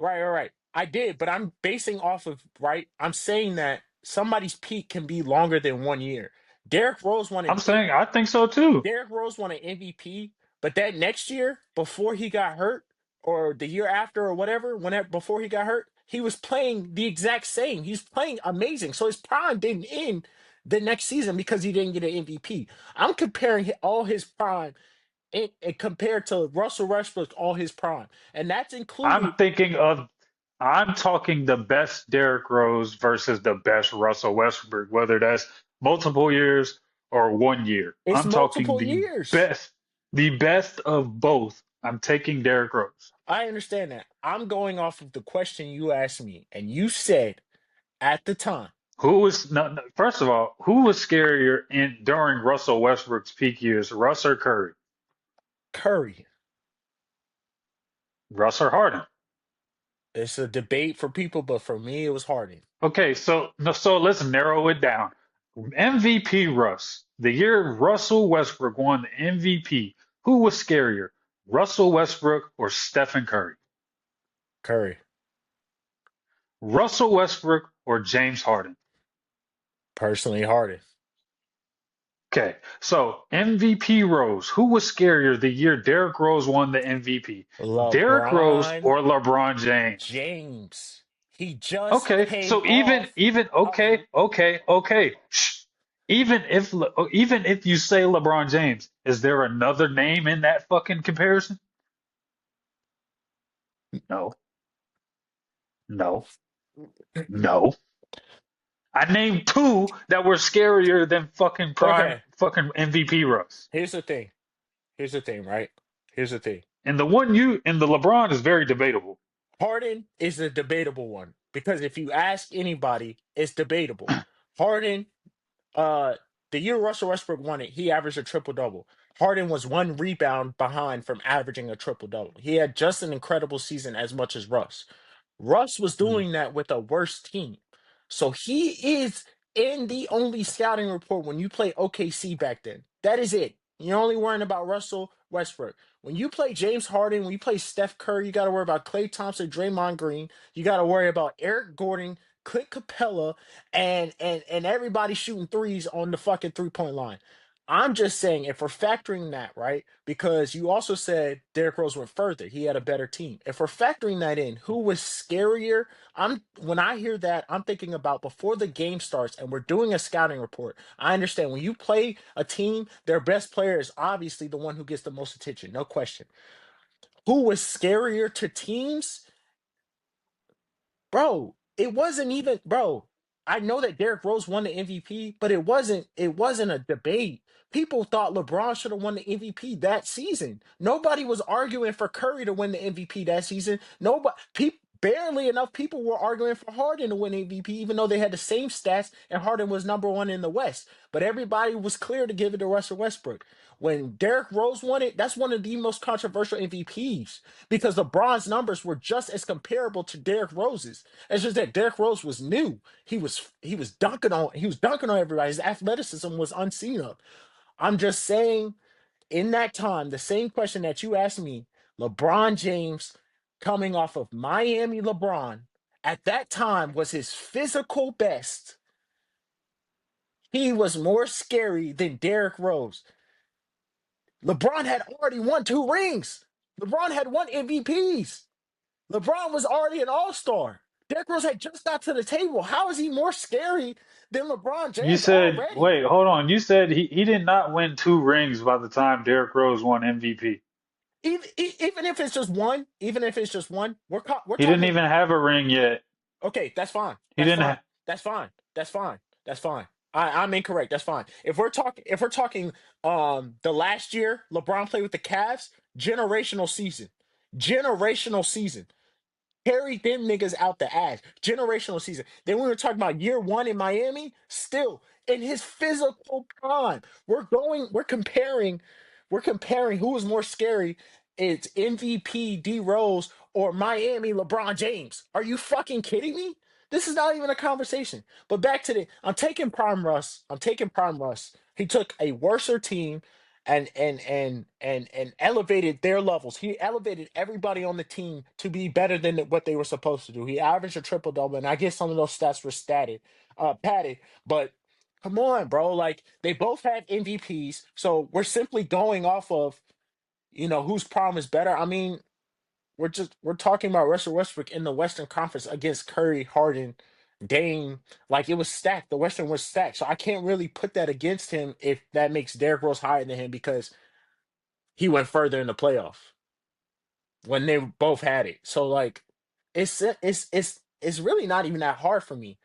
I did, but I'm basing off of right. I'm saying that somebody's peak can be longer than 1 year. Derrick Rose won an I'm saying I think so too. Derrick Rose won an MVP, but that next year, before he got hurt, or the year after, or whatever, whenever before he got hurt, he was playing the exact same. He's playing amazing. So his prime didn't end the next season because he didn't get an MVP. I'm comparing all his prime and compared to Russell Westbrook, all his prime, and that's I'm included. thinking of I'm talking the best Derrick Rose versus the best Russell Westbrook, whether that's multiple years or 1 year. It's I'm talking multiple years. the best of both. I'm taking Derrick Rose. I understand that. I'm going off of the question you asked me, and you said at the time, Who was no, first of all, who was scarier in during Russell Westbrook's peak years, Russ or Curry? Curry. Russ or Harden? It's a debate for people, but for me, it was Harden. Okay, so no, so let's narrow it down. MVP Russ, the year Russell Westbrook won the MVP, who was scarier, Russell Westbrook or Stephen Curry? Curry. Russell Westbrook or James Harden? Personally, Harden. Okay, so MVP Rose, who was scarier the year Derrick Rose won the MVP? Derrick Rose LeBron or LeBron James? James. He just Okay, came so even off even of okay. Shh. Even if you say LeBron James, is there another name in that fucking comparison? No, no, no. I named two that were scarier than fucking prime Okay, fucking MVP Russ. here's the thing. Here's the thing, right? Here's the thing. And the LeBron is very debatable. Harden is a debatable one. because if you ask anybody, it's debatable. Harden, uh, the year Russell Westbrook won it, he averaged a triple double. Harden was one rebound behind from averaging a triple double. He had just an incredible season as much as Russ. Russ was Mm. doing that with a worse team. So he is in the only scouting report when you play OKC back then. That is it. You're only worrying about Russell Westbrook. When you play James Harden, when you play Steph Curry, you got to worry about Klay Thompson, Draymond Green. You got to worry about Eric Gordon, Clint Capella, and everybody shooting threes on the fucking 3-point line. I'm just saying, if we're factoring that, right? Because you also said Derrick Rose went further. He had a better team. If we're factoring that in, who was scarier? I'm when I hear that, I'm thinking about before the game starts and we're doing a scouting report. I understand when you play a team, their best player is obviously the one who gets the most attention, no question. Who was scarier to teams? Bro, it wasn't even, bro. I know that Derrick Rose won the MVP, but it wasn't a debate. People thought LeBron should have won the MVP that season. Nobody was arguing for Curry to win the MVP that season. Nobody, barely enough people were arguing for Harden to win MVP, even though they had the same stats and Harden was number one in the West. But everybody was clear to give it to Russell Westbrook. When Derrick Rose won it, that's one of the most controversial MVPs because LeBron's numbers were just as comparable to Derrick Rose's. It's just that Derrick Rose was new. He was dunking on everybody. His athleticism was unseen of. I'm just saying, in that time, the same question that you asked me, LeBron James coming off of Miami LeBron at that time was his physical best. He was more scary than Derrick Rose. LeBron had already won 2 rings. LeBron had won MVPs. LeBron was already an all-star. Derrick Rose had just got to the table. How is he more scary than LeBron You James said, already? wait, hold on. You said he did not win 2 rings by the time Derrick Rose won MVP. Even if it's just one, even if it's just one, we're He didn't talking. even have a ring yet. Okay, that's fine. He That's didn't fine. have. That's fine. That's fine. That's fine. I'm incorrect. That's fine. If we're talking the last year LeBron played with the Cavs, generational season. Generational season. Carried them niggas out the ass. Generational season. Then we were talking about year one in Miami, still in his physical prime. We're comparing who is more scary. It's MVP D Rose or Miami LeBron James. Are you fucking kidding me? This is not even a conversation. But back to I'm taking Prime Russ. I'm taking Prime Russ. He took a worser team and elevated their levels. He elevated everybody on the team to be better than what they were supposed to do. He averaged a triple double, and I guess some of those stats were padded. But come on, bro. Like they both had MVPs, so we're simply going off of whose prime is better. I mean, we're talking about Russell Westbrook in the Western Conference against Curry, Harden, Dame. Like it was stacked. The Western was stacked. So I can't really put that against him if that makes Derrick Rose higher than him because he went further in the playoff when they both had it. So like it's really not even that hard for me.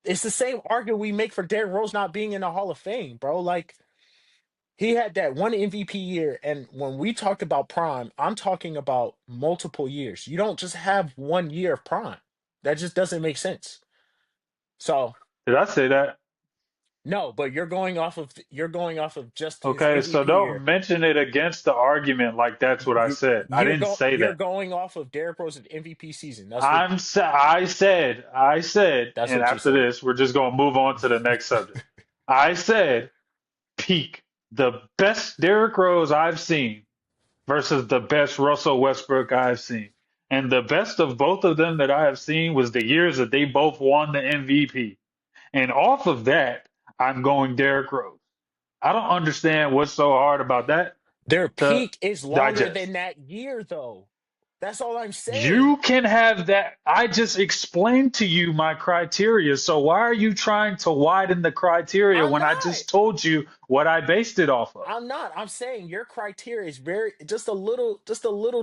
It's the same argument we make for Derrick Rose not being in the Hall of Fame, bro. Like he had that one MVP year, and when we talk about prime, I'm talking about multiple years. You don't just have 1 year of prime. That just doesn't make sense. So Did I say that? no, but you're going off of just his Okay, so MVP don't year. mention it against the argument like that's what I You, said. I you're didn't go say you're that. going off of Derrick Rose's MVP season. I said, That's and what you after said. this, we're just gonna move on to the next subject. I said peak, the best Derrick Rose I've seen versus the best Russell Westbrook I've seen. And the best of both of them that I have seen was the years that they both won the MVP. And off of that, I'm going Derrick Rose. I don't understand what's so hard about that Their to peak is longer digest. than that year, though. That's all I'm saying. You can have that. I just explained to you my criteria. So why are you trying to widen the criteria I'm when I not. just told you what I based it off of? I'm not. I'm saying your criteria is very just a little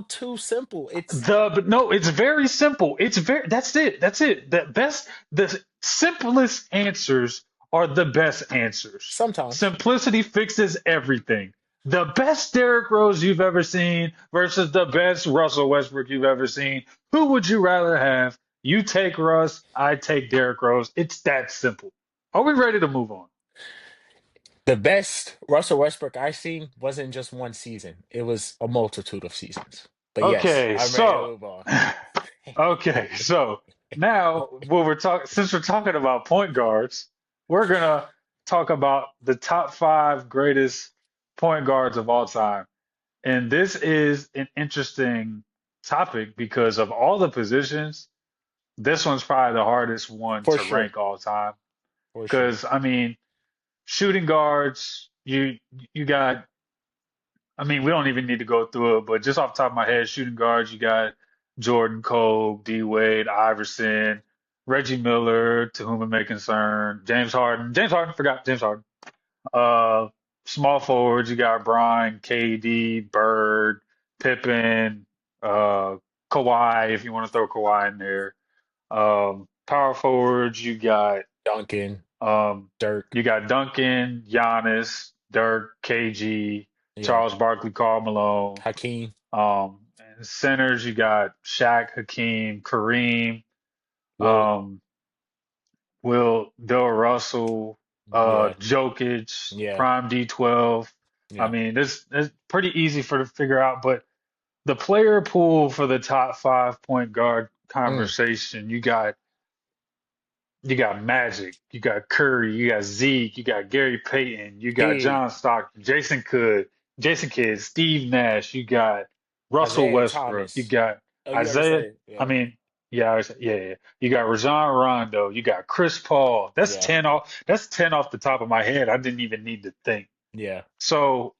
too simple. It's But no, it's very simple. It's very that's it. That's it. The simplest answers are the best answers. sometimes. Simplicity fixes everything. The best Derrick Rose you've ever seen versus the best Russell Westbrook you've ever seen. Who would you rather have? You take Russ, I take Derrick Rose. It's that simple. Are we ready to move on? The best Russell Westbrook I've seen wasn't just one season. It was a multitude of seasons. But yes, Okay, I'm ready to so move on. okay, so now when we're talking, since we're talking about point guards, we're gonna talk about the top five greatest point guards of all time. And this is an interesting topic because of all the positions, this one's probably the hardest one For to sure. rank all time. For sure. Because I mean, shooting guards, you got. I mean, we don't even need to go through it, but just off the top of my head, shooting guards, you got Jordan Cole, D Wade, Iverson, Reggie Miller, to whom it may concern, James Harden. James Harden, forgot James Harden. Uh, Small forwards, you got Brian, KD, Bird, Pippen, Kawhi, if you want to throw Kawhi in there. Power forwards, Duncan, um, Dirk. you got Duncan, Giannis, Dirk, KG, Yeah. Charles Barkley, Karl Malone. Hakeem. And centers, you got Shaq, Hakeem, Kareem, Wilt. um, Bill Russell, Yeah. Jokic, Yeah. Prime D12. I Yeah. mean, this is pretty easy for to figure out, but the player pool for the top five point guard Mm. conversation, you got Magic, you got Curry, you got Zeke, you got Gary Payton, you got Hey, John Stockton, Jason Kidd, Steve Nash, you got Russell Isaiah Westbrook, you Thomas. got Oh, you already said Isaiah. it. I Yeah. mean, yeah, yeah. You got Rajon Rondo, you got Chris Paul. That's Yeah. 10 off. That's 10 off the top of my head. I didn't even need to think. Yeah. So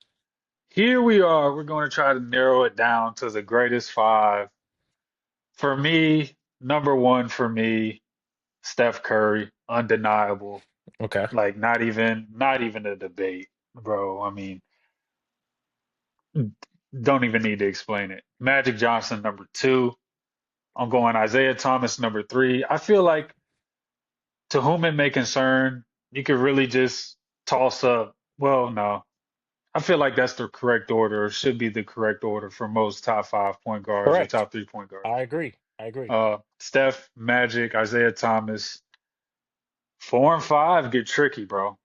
here we are. We're going to try to narrow it down to the greatest five. For me, number one for me, Steph Curry, undeniable. Okay. Like not even a debate, bro. I mean, don't even need to explain it. Magic Johnson number two. I'm going Isaiah Thomas number three. I feel like to whom it may concern, you could really just toss up. Well, no. I feel like that's the correct order, or should be the correct order for most top five point guards or Correct. top three point guards. I agree. I agree. Steph, Magic, Isaiah Thomas. Four and five get tricky, bro.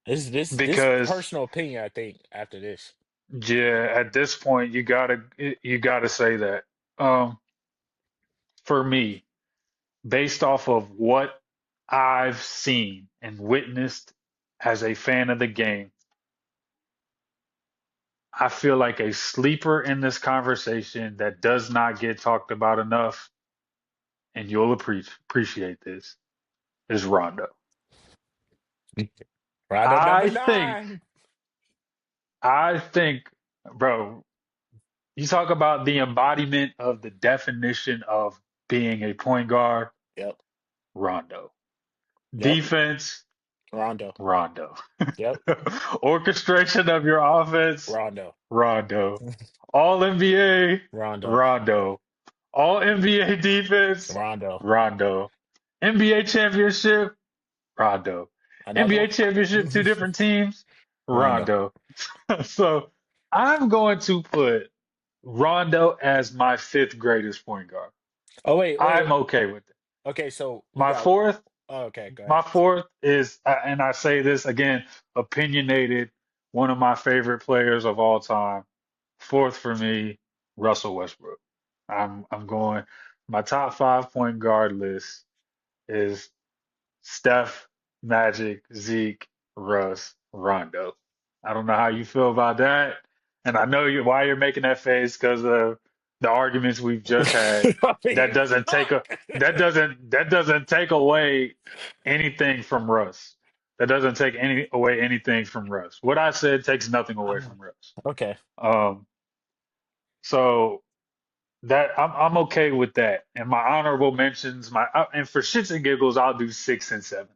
This Because personal opinion, I think, after this. yeah, at this point you gotta say that. Um, for me, based off of what I've seen and witnessed as a fan of the game, I feel like a sleeper in this conversation that does not get talked about enough, and you'll appreciate this, is Rondo. Round up number I think, 9. I think, bro, you talk about the embodiment of the definition of being a point guard, Yep. Rondo. Yep. Defense, Rondo. Rondo. Yep. Orchestration of your offense, Rondo. Rondo. All NBA, Rondo. Rondo. All NBA defense, Rondo. Rondo. NBA championship, Rondo. Another NBA one? championship, two different teams, Rondo. Rondo. So I'm going to put Rondo as my fifth greatest point guard. Oh, wait, wait. I'm okay with it. Okay, so you My got. fourth Oh, okay, go My ahead. fourth is, and I say this again, opinionated, one of my favorite players of all time. Fourth for me, Russell Westbrook. I'm going. My top five point guard list is Steph, Magic, Zeke, Russ, Rondo. I don't know how you feel about that, and I know why you're making that face because of the arguments we've just had. I That mean, doesn't take a that doesn't take away anything from Russ. That doesn't take away anything from Russ. What I said takes nothing away from Russ. okay. Um, so that I'm okay with that. And my honorable mentions, and for shits and giggles, I'll do six and seven.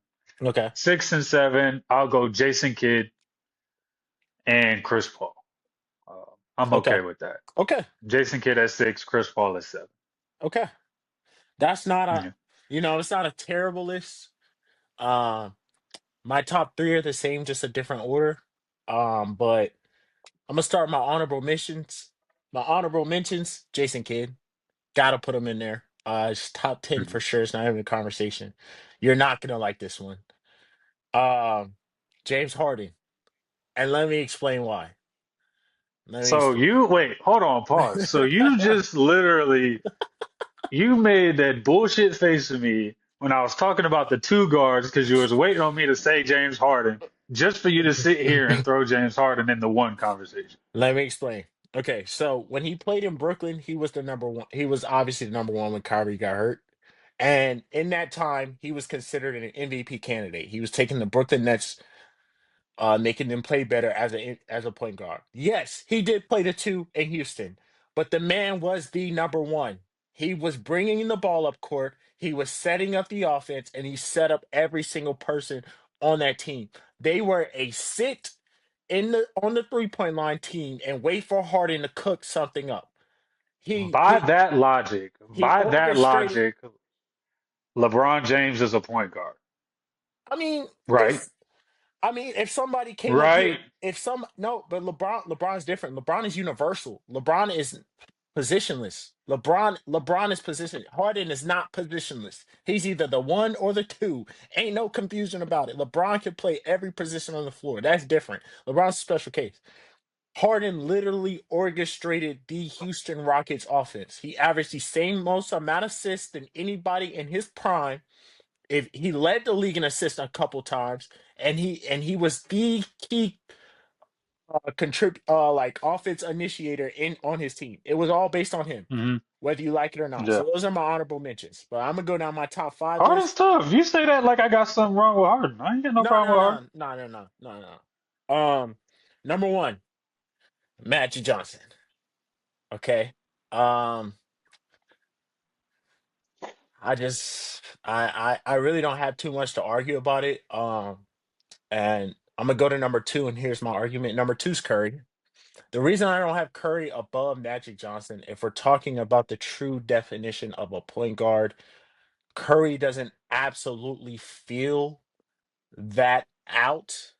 Okay. Six and seven, I'll go Jason Kidd and Chris Paul. I'm Okay. okay with that. Okay. Jason Kidd at six, Chris Paul at seven. Okay. That's not a, Yeah. it's not a terrible list. Um, my top three are the same, just a different order. But I'm gonna start my honorable mentions. My honorable mentions, Jason Kidd. Gotta put him in there. It's top 10 for Mhm. sure. It's not even a conversation. You're not gonna like this one. Um, James Harden, and let me explain why. Let me So explain. you wait, hold on, pause. So you just literally you made that bullshit face at me when I was talking about the two guards because you was waiting on me to say James Harden just for you to sit here and throw James Harden in the one conversation. Let me explain. Okay, so when he played in Brooklyn, he was the number one. He was obviously the number one when Kyrie got hurt. And in that time, he was considered an MVP candidate. He was taking the Brooklyn Nets, making them play better as a point guard. Yes, he did play the two in Houston, but the man was the number one. He was bringing the ball up court. He was setting up the offense, and he set up every single person on that team. They were a sit in the on the 3 point line team and wait for Harden to cook something up. He By he that logic, he by that orchestrated. logic, LeBron James is a point guard. I mean, Right? if if somebody came up here, Right? if some no, but LeBron's different. LeBron is universal. LeBron is positionless. LeBron is position. Harden is not positionless. He's either the one or the two. Ain't no confusion about it. LeBron can play every position on the floor. That's different. LeBron's a special case. Harden literally orchestrated the Houston Rockets offense. He averaged the same most amount of assists than anybody in his prime. If he led the league in assists a couple times, and he was the key like offense initiator in on his team. It was all based on him, Hmm. whether you like it or not. Yeah. So those are my honorable mentions. But I'm gonna go down my top five Harden's list. tough. You say that like I got something wrong with Harden. I ain't got no No, problem no, with Harden. no, no, no, no, no, no. Number one, Magic Johnson. Okay. Um, I really don't have too much to argue about it. And I'm gonna go to number two, and here's my argument. Number two's Curry. The reason I don't have Curry above Magic Johnson, if we're talking about the true definition of a point guard, Curry doesn't absolutely feel that out.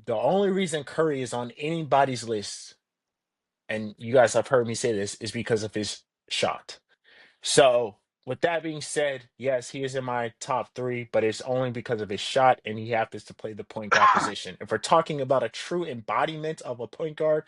The only reason Curry is on anybody's list, and you guys have heard me say this, is because of his shot. So, with that being said, yes, he is in my top three, but it's only because of his shot, and he happens to play the point guard position. If we're talking about a true embodiment of a point guard,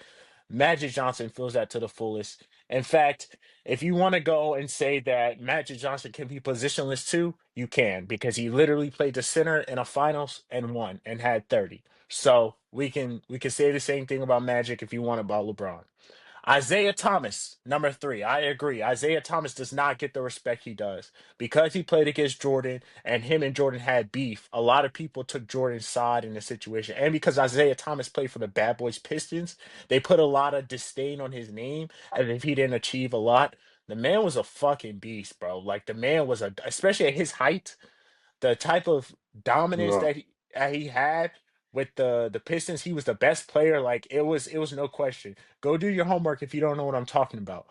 Magic Johnson feels that to the fullest. In fact, if you want to go and say that Magic Johnson can be positionless too, you can, because he literally played the center in a finals and won and had 30. So we can say the same thing about Magic if you want about LeBron. Isaiah Thomas, number three. I agree. Isaiah Thomas does not get the respect he does because he played against Jordan and him and Jordan had beef. A lot of people took Jordan's side in the situation. And because Isaiah Thomas played for the Bad Boys Pistons, they put a lot of disdain on his name as if he didn't achieve a lot. The man was a fucking beast, bro. Like the man was especially at his height, the type of dominance Yeah. that he had with the Pistons, he was the best player. Like it was no question. Go do your homework if you don't know what I'm talking about.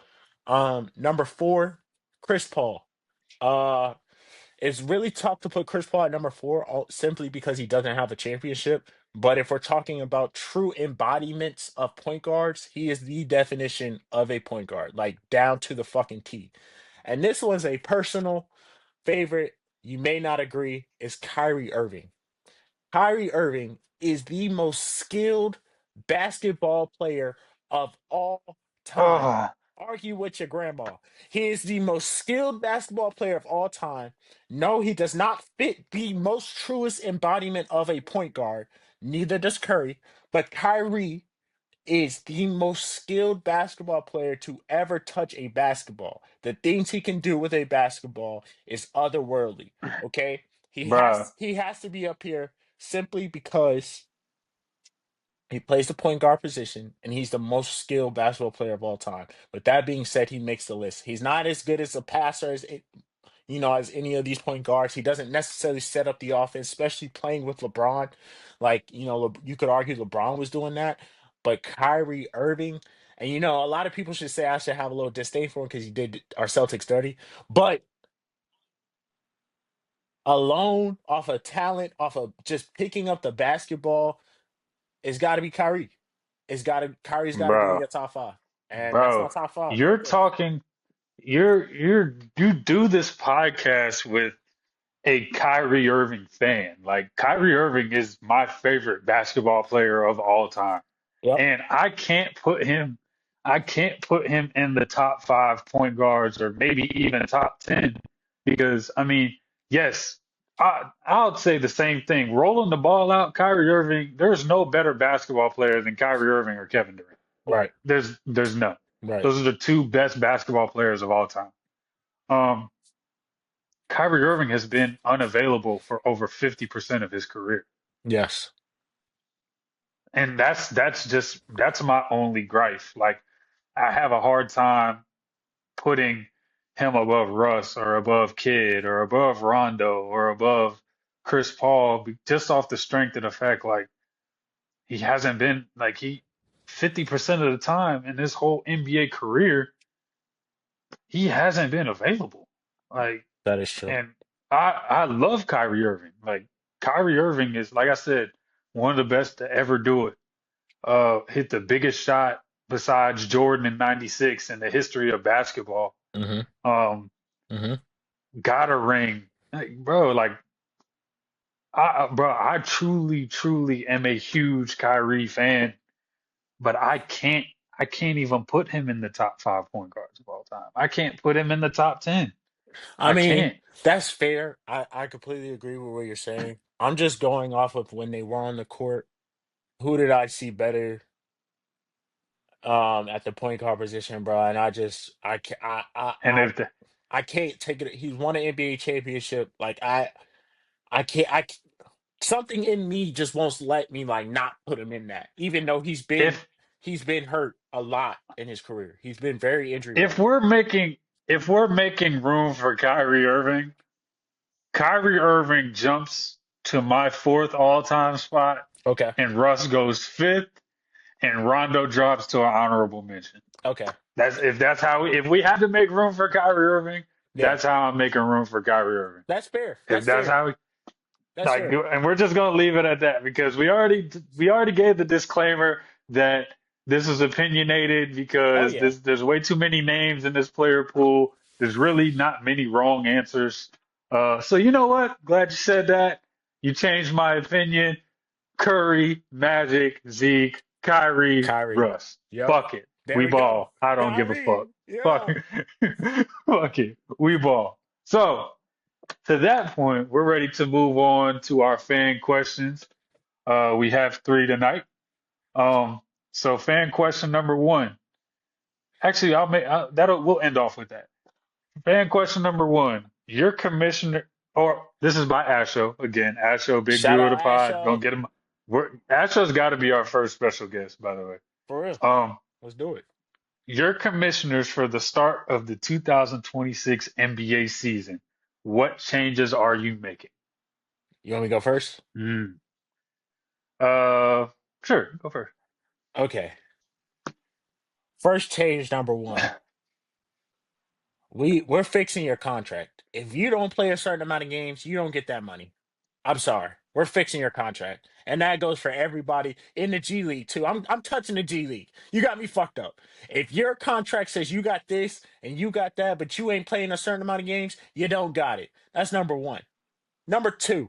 Number four, Chris Paul. Uh, it's really tough to put Chris Paul at number four, simply because he doesn't have a championship. But if we're talking about true embodiments of point guards, he is the definition of a point guard, like down to the fucking T. And this was a personal favorite, you may not agree, is Kyrie Irving. Kyrie Irving is the most skilled basketball player of all time. Oh, Argue with your grandma. He is the most skilled basketball player of all time. No, he does not fit the most truest embodiment of a point guard. Neither does Curry. But Kyrie is the most skilled basketball player to ever touch a basketball. The things he can do with a basketball is otherworldly. Okay? He bruh. has he has to be up here simply because he plays the point guard position and he's the most skilled basketball player of all time. With that being said, he makes the list. He's not as good as a passer as any of these point guards. He doesn't necessarily set up the offense, especially playing with LeBron. Like, you could argue LeBron was doing that, but Kyrie Irving, and a lot of people should say I should have a little disdain for him because he did our Celtics dirty, but alone off of talent, off of just picking up the basketball, it's got to be Kyrie. Kyrie's got to be in Bro, your top five, and that's my bro, top five you're right there. talking. you do this podcast with a Kyrie Irving fan. Like Kyrie Irving is my favorite basketball player of all time. Yep. And I can't put him in the top five point guards or maybe even top 10 because I mean, yes, I'll say the same thing. Rolling the ball out, Kyrie Irving, there's no better basketball player than Kyrie Irving or Kevin Durant. Right. Like there's none. Right. Those are the two best basketball players of all time. Um, Kyrie Irving has been unavailable for over 50% of his career. Yes. And that's my only gripe. Like I have a hard time putting him above Russ or above Kidd or above Rondo or above Chris Paul just off the strength of the fact like he hasn't been like he 50% of the time in his whole NBA career, he hasn't been available. Like That is true. and I love Kyrie Irving. Like Kyrie Irving is like I said, one of the best to ever do it. Hit the biggest shot besides Jordan in '96 in the history of basketball. Mm-hmm. Um, Mm-hmm. got a ring, like, bro. Like, I truly am a huge Kyrie fan, but I can't even put him in the top five point guards of all time. I can't put him in the top 10. I I mean, can't. that's fair. I completely agree with what you're saying. I'm just going off of when they were on the court. Who did I see better at the point guard position, bro? And I can't And if the I can't take it. He's won an NBA championship. Like I can't something in me just won't let me like not put him in that. Even though if he's been hurt a lot in his career. He's been very injury if prone. we're making if we're making room for Kyrie Irving jumps to my fourth all-time spot, Okay. and Russ goes fifth, and Rondo drops to an honorable mention. Okay. That's how if we had to make room for Kyrie Irving, Yeah. that's how I'm making room for Kyrie Irving. That's fair. If That's that's fair. how That's like, fair. and we're just gonna leave it at that because we already gave the disclaimer that this is opinionated Oh because yeah. there's way too many names in this player pool. There's really not many wrong answers. So you know what? Glad you said that. You changed my opinion. Curry, Magic, Zeke, Kyrie, Kyrie. Russ. Yep. Fuck it. There We we go. ball. I don't give a fuck. Kyrie. Fuck Yeah. it. Fuck it. We ball. So to that point, we're ready to move on to our fan questions. We have three tonight. Um, so fan question number one. Actually, we'll end off with that. Fan question number one. Your commissioner, or this is by Asho again. Asho, big Shout viewer of out the pod. Gonna Asho. get him. Asho's got to be our first special guest, by the way. For real. Um, Let's do it. your commissioners for the start of the 2026 NBA season. What changes are you making? You want me to go first? Mm. Uh, sure, go first. Okay. First change number one. We're fixing your contract. If you don't play a certain amount of games, you don't get that money. I'm sorry. We're fixing your contract. And that goes for everybody in the G League too. I'm touching the G League. You got me fucked up. If your contract says you got this and you got that, but you ain't playing a certain amount of games, you don't got it. That's number one. Number two.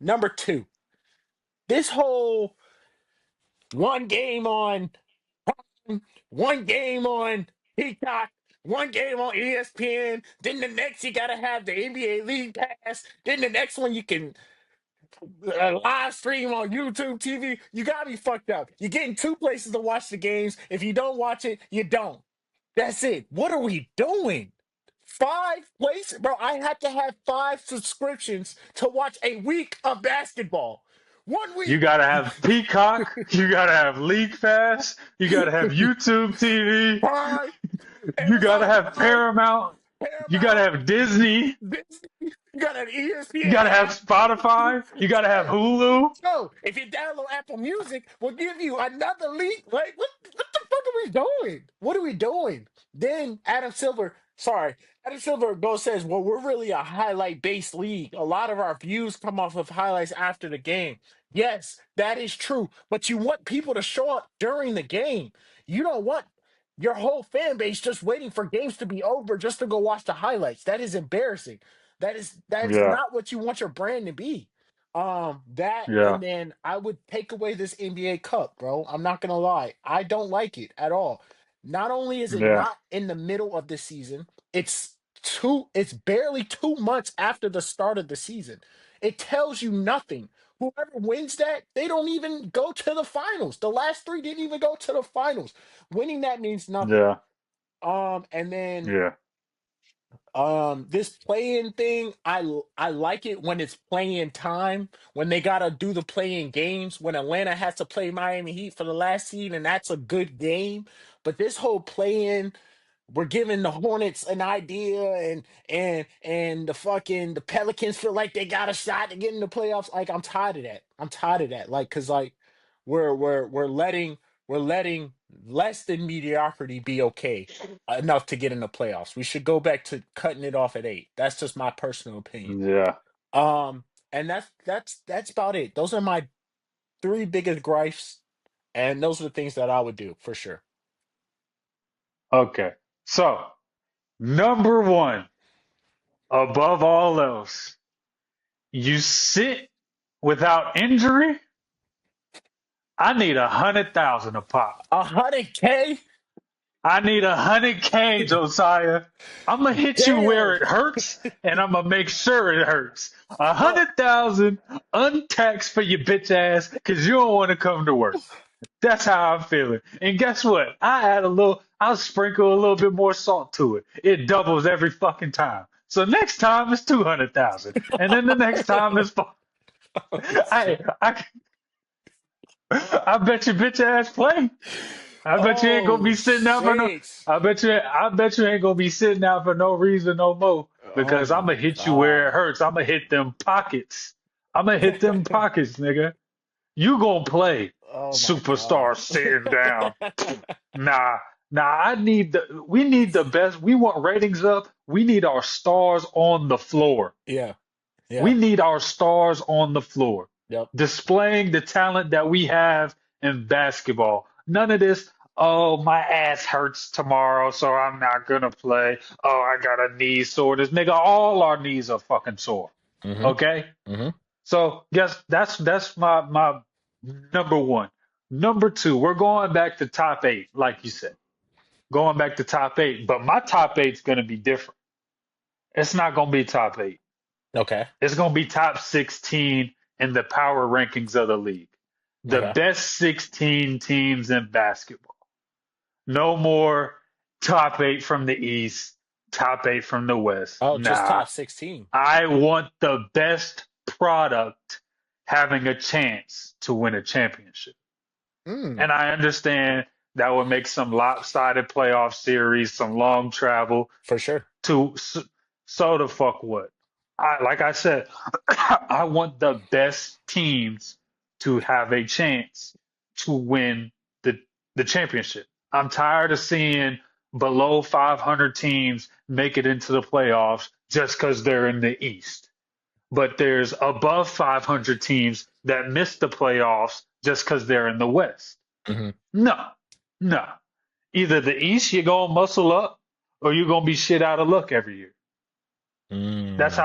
Number two. This whole one game on one game on Peacock, one game on ESPN. Then the next you gotta have the NBA League Pass. Then the next one you can live stream on YouTube TV. You got me fucked up. You're getting two places to watch the games. If you don't watch it, you don't. That's it. What are we doing? Five places, bro. I had to have five subscriptions to watch a week of basketball. One You week. gotta have Peacock, you gotta have League Pass, you gotta have YouTube TV, Prime, you gotta Amazon have Prime, Paramount, you gotta Paramount, have Disney, Disney. You got an you ESPN gotta have app. Spotify, you gotta have Joe, Hulu. Joe, if you download Apple Music, we'll give you another leak. Like, what the fuck are we doing? What are we doing? Then Adam Silver goes says, well, we're really a highlight based league. A lot of our views come off of highlights after the game. Yes, that is true. But you want people to show up during the game. You don't want your whole fan base just waiting for games to be over just to go watch the highlights. That is embarrassing. That is Yeah, not what you want your brand to be. That yeah, and then I would take away this NBA Cup, bro. I'm not gonna lie. I don't like it at all. Not only is it yeah, not in the middle of the season, it's barely 2 months after the start of the season. It tells you nothing. Whoever wins that, they don't even go to the finals. The last three didn't even go to the finals. Winning that means nothing. yeah, And then yeah. this playing thing, I like it when it's playing time, when they gotta do the playing games, when Atlanta has to play Miami Heat for the last seed, and that's a good game. But this whole playing, we're giving the Hornets an idea, and the Pelicans feel like they got a shot to get in the playoffs. Like I'm tired of that. I'm tired of that. Like because like we're letting less than mediocrity be okay enough to get in the playoffs. We should go back to cutting it off at 8. That's just my personal opinion. Yeah. Um, and that's about it. Those are my three biggest gripes, and those are the things that I would do for sure. Okay. So, number one, above all else, you sit without injury. I need 100,000 a pop. 100K? I need 100K, Josiah. I'm gonna hit you where Damn. it hurts, and I'm gonna make sure it hurts. A Uh, 100,000 untaxed for your bitch ass, cause you don't want to come to work. That's how I'm feeling. And guess what? I'll sprinkle a little bit more salt to it. It doubles every fucking time. So next time it's 200,000, and then the next time it's oh, I shit. I I bet your bitch ass play. I bet you ain't gonna Oh be sitting out for no. shit. I bet you ain't gonna be sitting out for no reason no more. Oh Because I'm my gonna hit you where it god. hurts. I'm gonna hit them pockets. I'm gonna hit them pockets, nigga. You gonna play Oh my god. superstar sitting down. Nah, nah. We need the best. We want ratings up. We need our stars on the floor. Yeah. We Yeah. need our stars on the floor, Yep. displaying the talent that we have in basketball. None of this, oh, my ass hurts tomorrow, so I'm not gonna play. Oh, I got a knee soreness. Nigga, all our knees are fucking sore. Mm-hmm. Okay? Mm-hmm. So guess that's my number one. Number two, we're going back to top eight, like you said. Going back to top eight, but my top eight's gonna be different. It's not gonna be top eight. Okay. It's going to be top 16 in the power rankings of the league. The Okay. best 16 teams in basketball. No more top eight from the East, top eight from the West. Oh, just Nah. top 16. I want the best product having a chance to win a championship. Mm, And I understand that would make some lopsided playoff series, some long travel, for sure. to so the fuck what? Like I said, I want the best teams to have a chance to win the the championship. I'm tired of seeing below 500 teams make it into the playoffs just because they're in the East. But there's above 500 teams that miss the playoffs just because they're in the West. Mm-hmm. No, no. Either the East, you're going to muscle up, or you're going to be shit out of luck every year. Mm. That's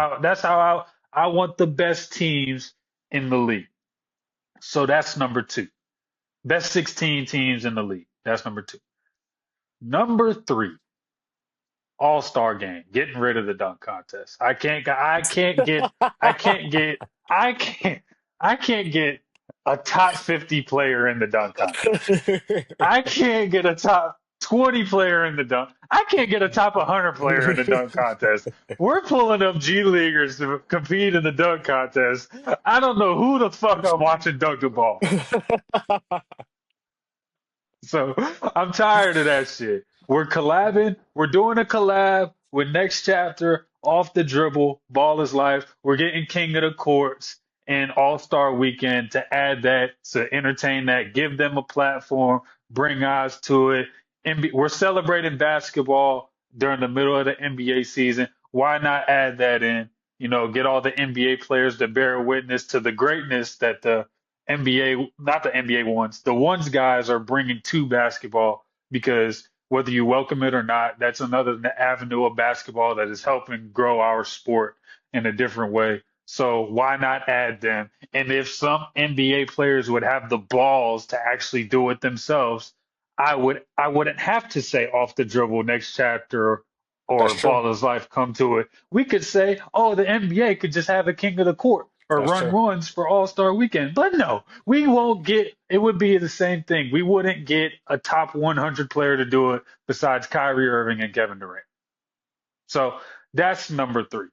how I want the best teams in the league. So that's number two. Best 16 teams in the league. That's number two. Number three, All-Star game. Getting rid of the dunk contest. I can't get I can't I can't get a top 50 player in the dunk contest. I can't get a top 20 player in the dunk. I can't get a top 100 player in the dunk contest. We're pulling up G Leaguers to compete in the dunk contest. I don't know who the fuck I'm watching dunk the ball. So I'm tired of that shit. We're collabing. We're doing a collab with Next Chapter, Off the Dribble, Ball is Life. We're getting King of the Courts and All Star Weekend to add that, to entertain that, give them a platform, bring eyes to it. We're celebrating basketball during the middle of the NBA season. Why not add that in? You know, get all the NBA players to bear witness to the greatness that the NBA, not the NBA ones, the ones guys are bringing to basketball because whether you welcome it or not. That's another avenue of basketball that is helping grow our sport in a different way. So why not add them? And if some NBA players would have the balls to actually do it themselves, I wouldn't have to say off the dribble next chapter That's or true. ball is life come to it. We could say, oh, the NBA could just have a king of the court or That's run true. runs for All-Star Weekend. But no, we won't get it would be the same thing. We wouldn't get a top 100 player to do it besides Kyrie Irving and Kevin Durant. So that's number three.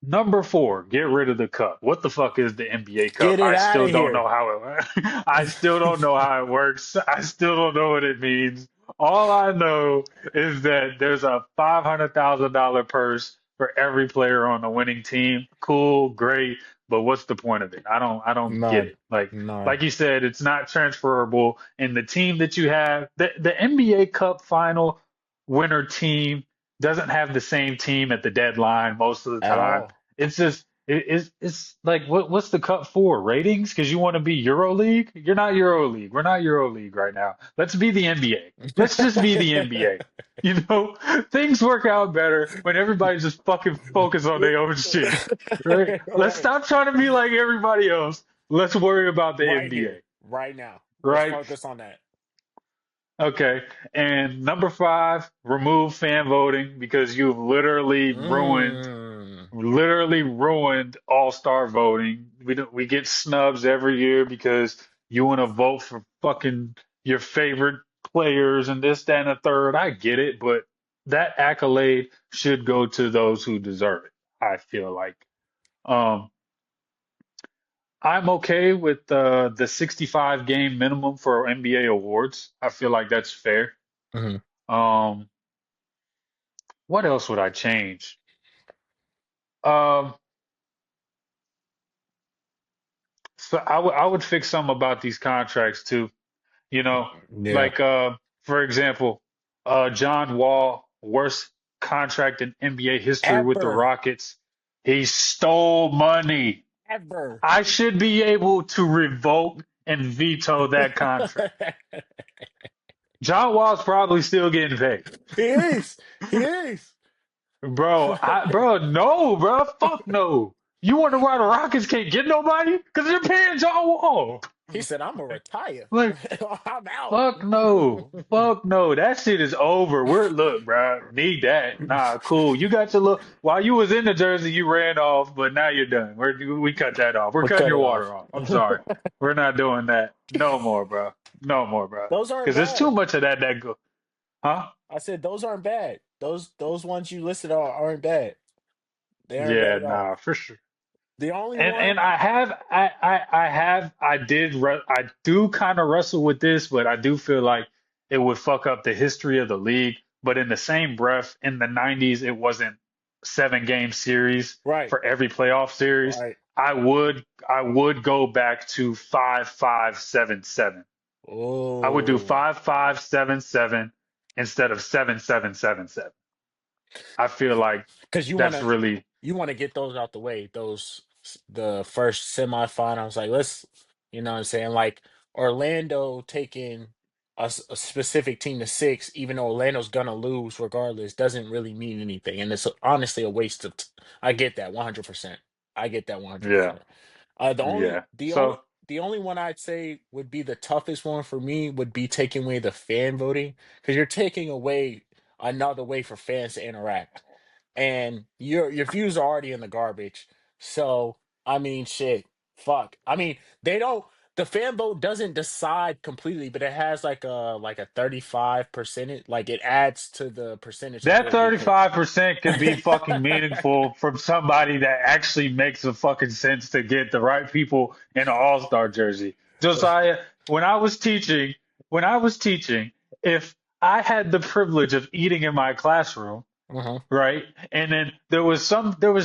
Number four, get rid of the cup. What the fuck is the NBA Cup? Get it I out still of don't know here. how it I still don't know how it works. I still don't know what it means. All I know is that there's a $500,000 purse for every player on the winning team. Cool, great, but what's the point of it? I don't get None. it. None. Like you said, it's not transferable. And the team that you have, the NBA Cup final winner team doesn't have the same team at the deadline most of the At time. all. It's like what's the cup for? Ratings? Because you want to be EuroLeague? You're not EuroLeague. We're not EuroLeague right now. Let's be the NBA. Let's just be the NBA. You know, things work out better when everybody just fucking focus on their own shit, right? Let's Right. stop trying to be like everybody else. Let's worry about the Right NBA, here. Right now. Let's right? focus on that. Okay. And number five, remove fan voting because you've Mm. literally ruined all-star voting. We get snubs every year because you want to vote for fucking your favorite players and this, that, and the third. I get it, but that accolade should go to those who deserve it, I feel like. Um, I'm okay with the 65 game minimum for NBA awards. I feel like that's fair. Mhm. Um, what else would I change? Um, so I would fix something about these contracts too. You know, Yeah. like for example, John Wall, worst contract in NBA history with the Ever. Rockets. He stole money. Ever. I should be able to revoke and veto that contract. John Wall's probably still getting paid. He is. He is. Bro, no, bro, fuck no. You wonder why the Rockets can't get nobody? Because they're paying John Wall. He said, I'm going to retire. Like, I'm out. fuck no. Fuck no. That shit is over. Look, bro, need that. Nah, cool. You got your look. While you was in the jersey, you ran off, but now you're done. We cut that off. We're We'll cutting cut your it water off. off. I'm sorry. We're not doing that. No more, bro. No more, bro. Those aren't Because there's too bad. much of that go. Huh? I said those aren't bad. Those ones you listed aren't bad. They aren't bad Yeah, at all. nah, for sure. The only And one, I do kind of wrestle with this, but I do feel like it would fuck up the history of the league. But in the same breath, in the 90s, it wasn't 7 game series right, for every playoff series. right. I would go back to 5-5-7-7. I would do Oh, 5-5-7-7 instead of 7-7-7-7. I feel like because that's really you want to get those out the way. The first semifinals. Like you know what I'm saying. Like Orlando taking a specific team to six, even though Orlando's gonna lose regardless, doesn't really mean anything, and it's honestly a waste of. I get that 100%. I get that yeah, 100%. yeah. So The only one I'd say would be the toughest one for me would be taking away the fan voting because you're taking away another way for fans to interact, and your views are already in the garbage. So I mean, shit, fuck. I mean, they don't. The fan vote doesn't decide completely, but it has like a 35%. Like it adds to the percentage of that what get picked. 35% could be fucking meaningful from somebody that actually makes a fucking sense to get the right people in an all-star jersey. Josiah, when I was teaching, when I was teaching, if I had the privilege of eating in my classroom, Uh-huh. right? And then there was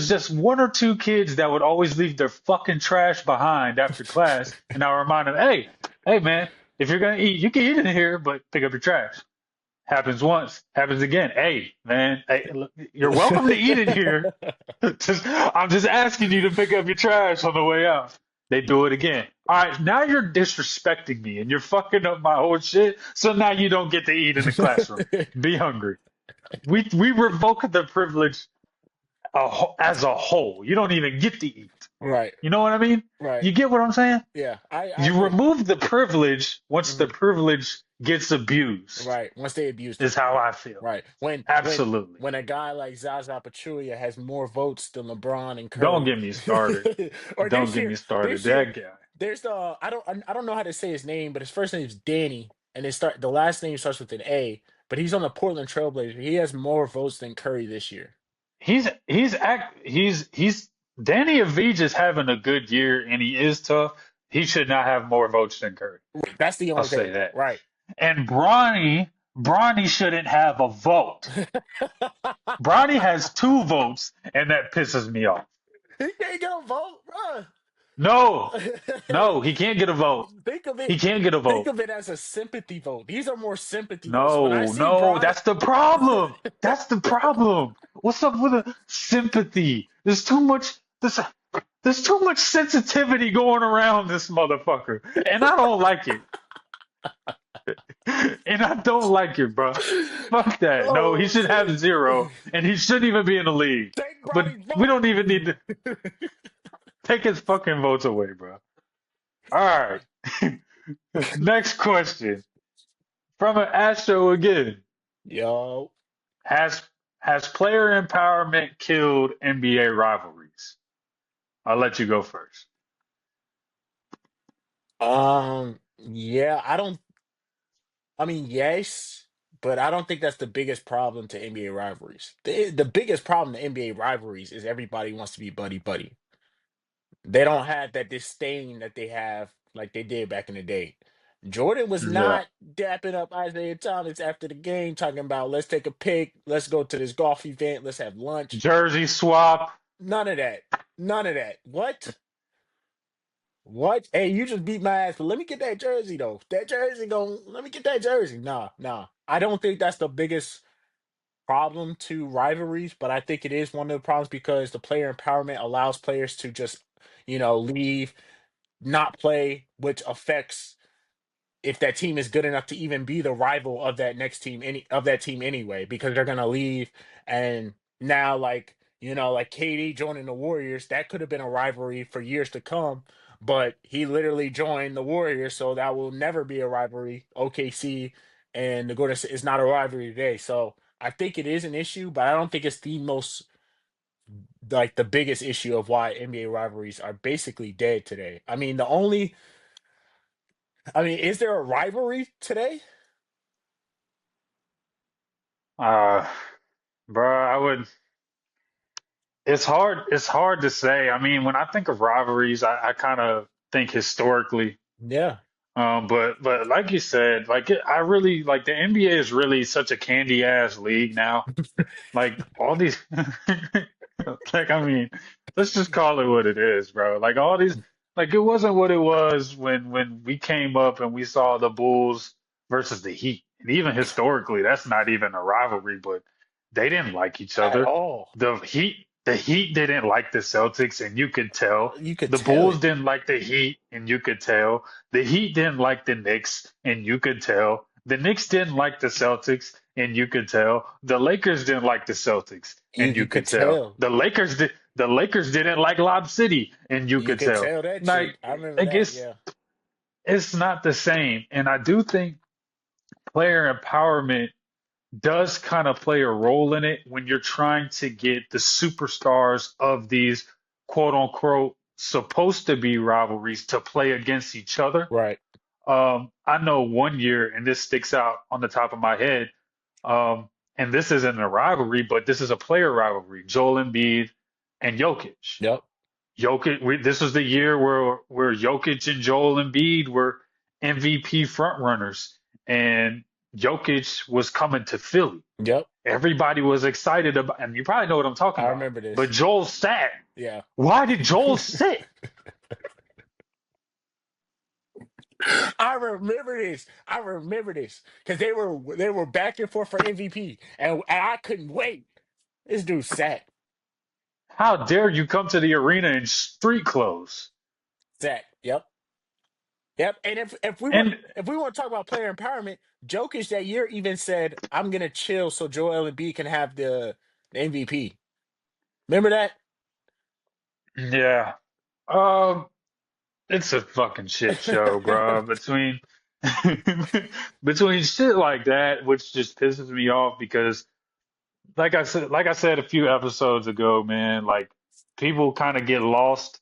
just one or two kids that would always leave their fucking trash behind after class. And I would remind them, hey man, if you're gonna eat, you can eat in here, but pick up your trash. Happens once, happens again. Hey, man, hey, look, you're welcome to eat in here. I'm just asking you to pick up your trash on the way out. They do it again. All right, now you're disrespecting me and you're fucking up my whole shit. So now you don't get to eat in the classroom. Be hungry. We revoke the privilege as a whole. You don't even get to eat. Right, You know what I mean? right. You get what I'm saying? Yeah, I You agree. remove the privilege once the Hmm. privilege gets abused, Right. Once they abused is it. how I feel. Right. Absolutely. When a guy like Zaza Pachulia has more votes than LeBron and Don't Curry, get me started. or Don't get me started. this year, That guy. there's the I don't know how to say his name, but his first name is Danny, and the last name starts with an A. But he's on the Portland Trailblazers. He has more votes than Curry this year. He's Danny Avdija is having a good year and he is tough. He should not have more votes than Curry. That's the I'll only say thing. that. Right. And Bronny shouldn't have a vote. Bronny has two votes, and that pisses me off. He can't get a vote, bro. No, no, he can't get a vote. think of it He can't get a think vote. of it as a sympathy vote. These are more sympathy votes. When I No, see no, Bron that's the problem. That's the problem. What's up with the sympathy? There's too much sensitivity going around this motherfucker. And I don't like it. And I don't like it, bro. Fuck that. No, he Oh should have shit. zero, and he shouldn't even be in the league. Take But Bronny's we vote. don't even need to take his fucking votes away, bro. All right. Next question from an Astro again. Yo. Has has player empowerment killed NBA rivalries? I'll let you go first. Yeah, I mean, yes, but I don't think that's the biggest problem to NBA rivalries. The biggest problem to NBA rivalries is everybody wants to be buddy buddy. They don't have that disdain that they have like they did back in the day. Jordan was Yeah. not dapping up Isaiah Thomas after the game, talking about let's take a pic, let's go to this golf event, let's have lunch. Jersey swap. None of that. None of that. What? What? Hey, you just beat my ass, but let me get that jersey though. That jersey going let me get that jersey. Nah, nah. I don't think that's the biggest problem to rivalries, but I think it is one of the problems because the player empowerment allows players to just, leave, not play, which affects if that team is good enough to even be the rival of that next team of that team anyway, because they're gonna leave. And now, like, like KD joining the Warriors, that could have been a rivalry for years to come, but he literally joined the Warriors, so that will never be a rivalry. OKC and the Golden State is not a rivalry today. So I think it is an issue, but I don't think it's the most like the biggest issue of why NBA rivalries are basically dead today. Is there a rivalry today? Uh bro, I would it's hard to say. I mean, when I think of rivalries, I kind of think historically. Yeah. But like you said, I really like the NBA is really such a candy ass league now. Like all these, like I mean, let's just call it what it is, bro. Like all these, like it wasn't what it was when we came up and we saw the Bulls versus the Heat, and even historically, that's not even a rivalry, but they didn't like each At other. all. The Heat didn't like the Celtics, and you could tell. You could The tell Bulls it. didn't like the Heat, and you could tell. The Heat didn't like the Knicks, and you could tell. The Knicks didn't like the Celtics, and you could tell. The Lakers didn't like the Celtics, and you You could could tell. tell. The Lakers didn't like Lob City, and you You could could tell. tell that Like, shit. I remember like that. it's Yeah. it's not the same. And I do think player empowerment does kind of play a role in it when you're trying to get the superstars of these quote unquote supposed to be rivalries to play against each other. Right. I know one year, and this sticks out on the top of my head, and this isn't a rivalry, but this is a player rivalry. Joel Embiid and Jokic. Yep. This was the year where Jokic and Joel Embiid were MVP frontrunners, and Jokic was coming to Philly. Yep. Everybody was excited about, and you probably know what I'm talking I about. remember But this. Joel sat. Yeah. Why did Joel sit? I remember this. I remember this. Because they were back and forth for MVP. And I couldn't wait. This dude sat. How dare you come to the arena in street clothes? Zach. Yep. Yep. And And if we want to talk about player empowerment, Jokic that year even said, "I'm gonna chill so Joel Embiid can have the MVP." Remember that? yeah, um, it's a fucking shit show, bro. Between shit like that, which just pisses me off because like I said a few episodes ago, man, like people kind of get lost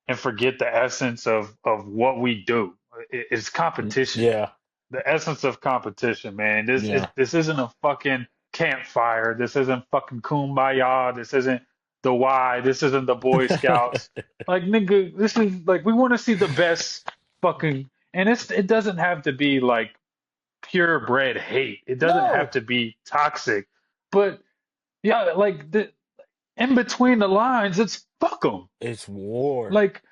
and forget the essence of what we do. It's competition. Yeah. The essence of competition, man. Yeah. This isn't a fucking campfire. This isn't fucking kumbaya. This isn't the Y. This isn't the Boy Scouts. Like nigga, this is like we want to see the best fucking, and it doesn't have to be like purebred hate. It doesn't have No, to be toxic, but yeah, like the in between the lines, it's fuck 'em. it's war. Like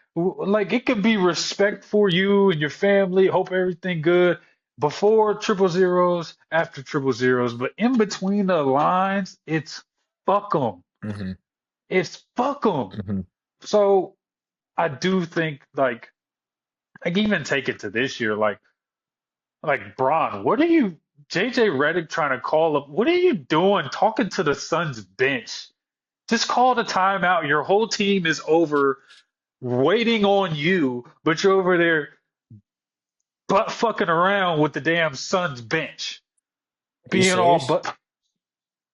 it could be respect for you and your family. Hope everything good before triple zeros, after triple zeros, but in between the lines, it's fuck 'em. Hmm. It's fuck 'em. Hmm. So I do think like even take it to this year, like Bron, what are you JJ Redick trying to call up? What are you doing talking to the Suns bench? Just call the timeout. Your whole team is over waiting on you, but you're over there butt fucking around with the damn Suns bench, Are you being all serious? but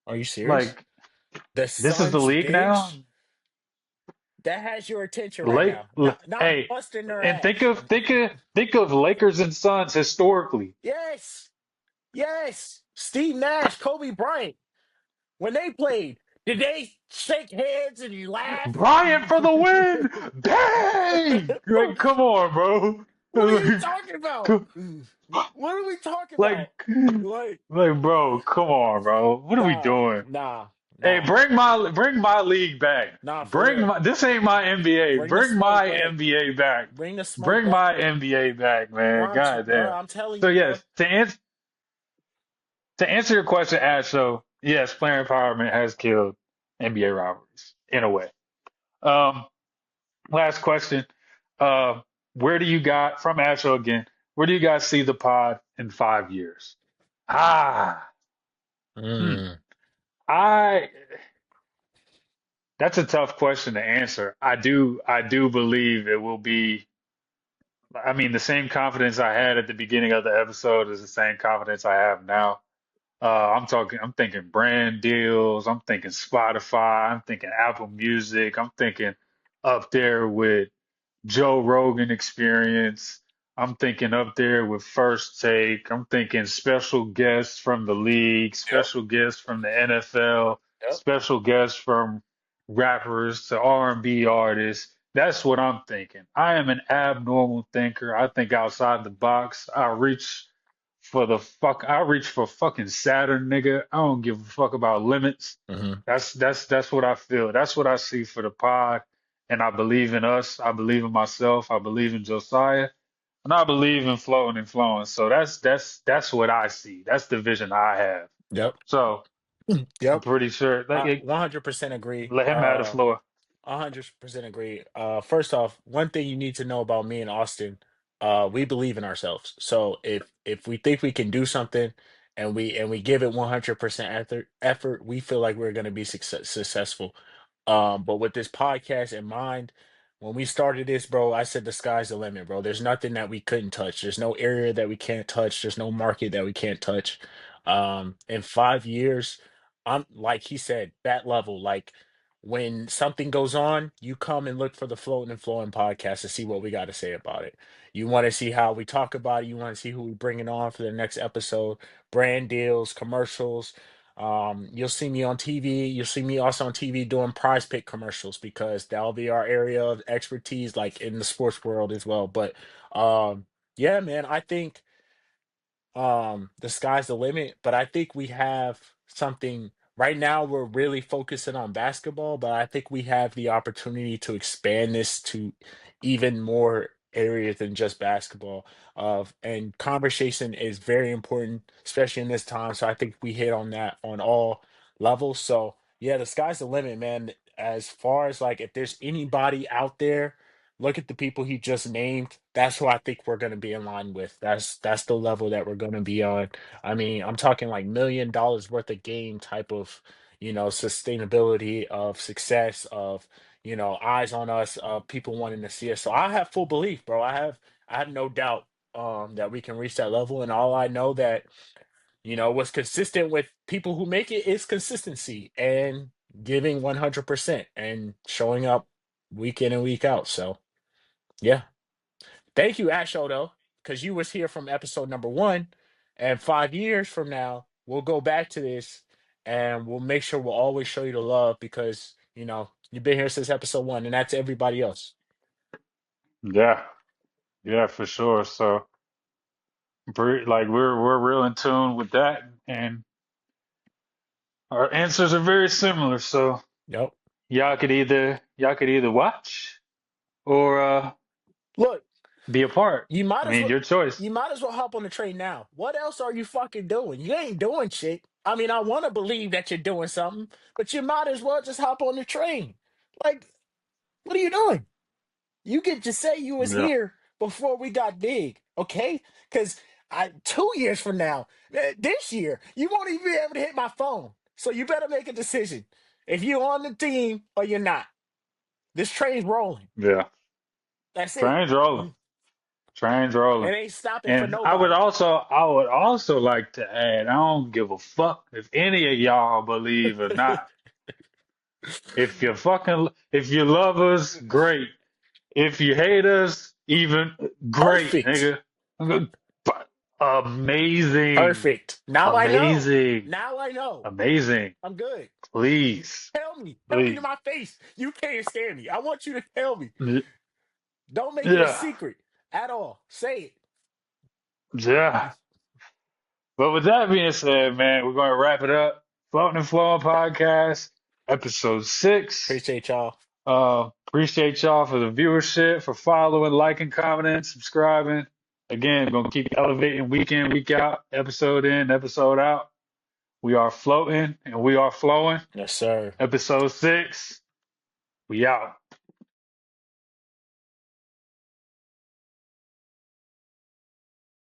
Are you serious? like The this is the Suns league now. bench that has your attention right now. Not Hey, busting their and ass. think of Lakers and Suns historically. Yes. Yes. Steve Nash, Kobe Bryant. When they played, did they shake hands and you laugh? Bryant for the win, bang! Like, come on, bro. What are you talking about? Like, What are we talking like, about? Like, bro, come on, bro. What are we nah, doing? nah, Hey, nah, bring my league back. nah, for Bring real. my this ain't my NBA. Bring the Bring smoke my back. NBA back. Bring the smoke Bring back. my NBA back, Bro, man. God bro, damn. I'm telling So you, bro. yes, to answer your question, Ash, so yes, player empowerment has killed NBA rivalries in a way. Um, last question. Where do you got from Asho again? Where do you guys see the pod in 5 years? Ah, hmm. Mm, I That's a tough question to answer. I do believe it will be. I mean, the same confidence I had at the beginning of the episode is the same confidence I have now. I'm thinking brand deals. I'm thinking Spotify. I'm thinking Apple Music. I'm thinking up there with Joe Rogan experience. I'm thinking up there with First Take. I'm thinking special guests from the league, yep, special guests from the NFL, yep. special guests from rappers to R&B artists. That's what I'm thinking. I am an abnormal thinker. I think outside the box. I reach for fucking Saturn, nigga. I don't give a fuck about limits. Hmm. That's what I feel. That's what I see for the pod. And I believe in us. I believe in myself. I believe in Josiah. And I believe in flowing and flowing. So that's what I see. That's the vision I have. Yep, So I'm yep. pretty sure I 100% agree. let him have the floor. 100% agree. First off, one thing you need to know about me and Austin, we believe in ourselves. So if we think we can do something and we give it 100% effort, we feel like we're going to be successful. But with this podcast in mind, when we started this, bro, I said the sky's the limit, bro. There's nothing that we couldn't touch. There's no area that we can't touch. There's no market that we can't touch. In 5 years, I'm like he said, that level, like when something goes on, you come and look for the Floatin' and Flowin' podcast to see what we got to say about it. You want to see how we talk about it. You want to see who we bringing on for the next episode, brand deals, commercials. You'll see me on TV. You'll see me also on TV doing prize pick commercials because that'll be our area of expertise, like in the sports world as well. But yeah, man, I think the sky's the limit, but I think we have something right now. We're really focusing on basketball, but I think we have the opportunity to expand this to even more areas than just basketball. And conversation is very important, especially in this time. So I think we hit on that on all levels. So yeah, the sky's the limit, man. As far as like if there's anybody out there look at the people he just named. That's who I think we're going to be in line with. That's the level that we're going to be on. I mean, I'm talking like $1 million worth of game type of, sustainability of success of, eyes on us, of people wanting to see us. So I have full belief, bro. I have no doubt that we can reach that level. And all I know that, what's consistent with people who make it is consistency and giving 100% and showing up week in and week out. So, yeah. Thank you, Asho, though, because you was here from episode number 1. And 5 years from now, we'll go back to this and we'll make sure we'll always show you the love because, you've been here since episode 1, and that's everybody else. Yeah, yeah, for sure. So, like, we're real in tune with that, and our answers are very similar. So, Yep. y'all could either watch or Look, be a part. You might I as mean, well your choice. you might as well hop on the train now. What else are you fucking doing? You ain't doing shit. I mean, I want to believe that you're doing something, but you might as well just hop on the train. Like, what are you doing? You could just say you was Yeah, here before we got big, okay? Because 2 years from now, this year, you won't even be able to hit my phone. So you better make a decision if you're on the team or you're not. This train's rolling. yeah. That's it. Trains rolling. It Trains rolling. ain't stopping for And I would nobody. also I would also like to add, I don't give a fuck if any of y'all believe or not. If you love us, great. If you hate us, even great, Perfect. nigga. But amazing. Perfect. Now I know. Amazing. Now I know. Amazing. I'm good. Please. Tell me. Tell me to Please. my face. You can't stand me. I want you to tell me. Don't make it a Yeah. secret at all. Say Yeah. it. But with that being said, man, we're going to wrap it up. Floating and Flowing podcast, episode 6. Appreciate y'all. Appreciate y'all for the viewership, for following, liking, commenting, subscribing. Again, we're going to keep elevating week in, week out, episode in, episode out. We are floating and we are flowing. Yes, sir. Episode 6. We out.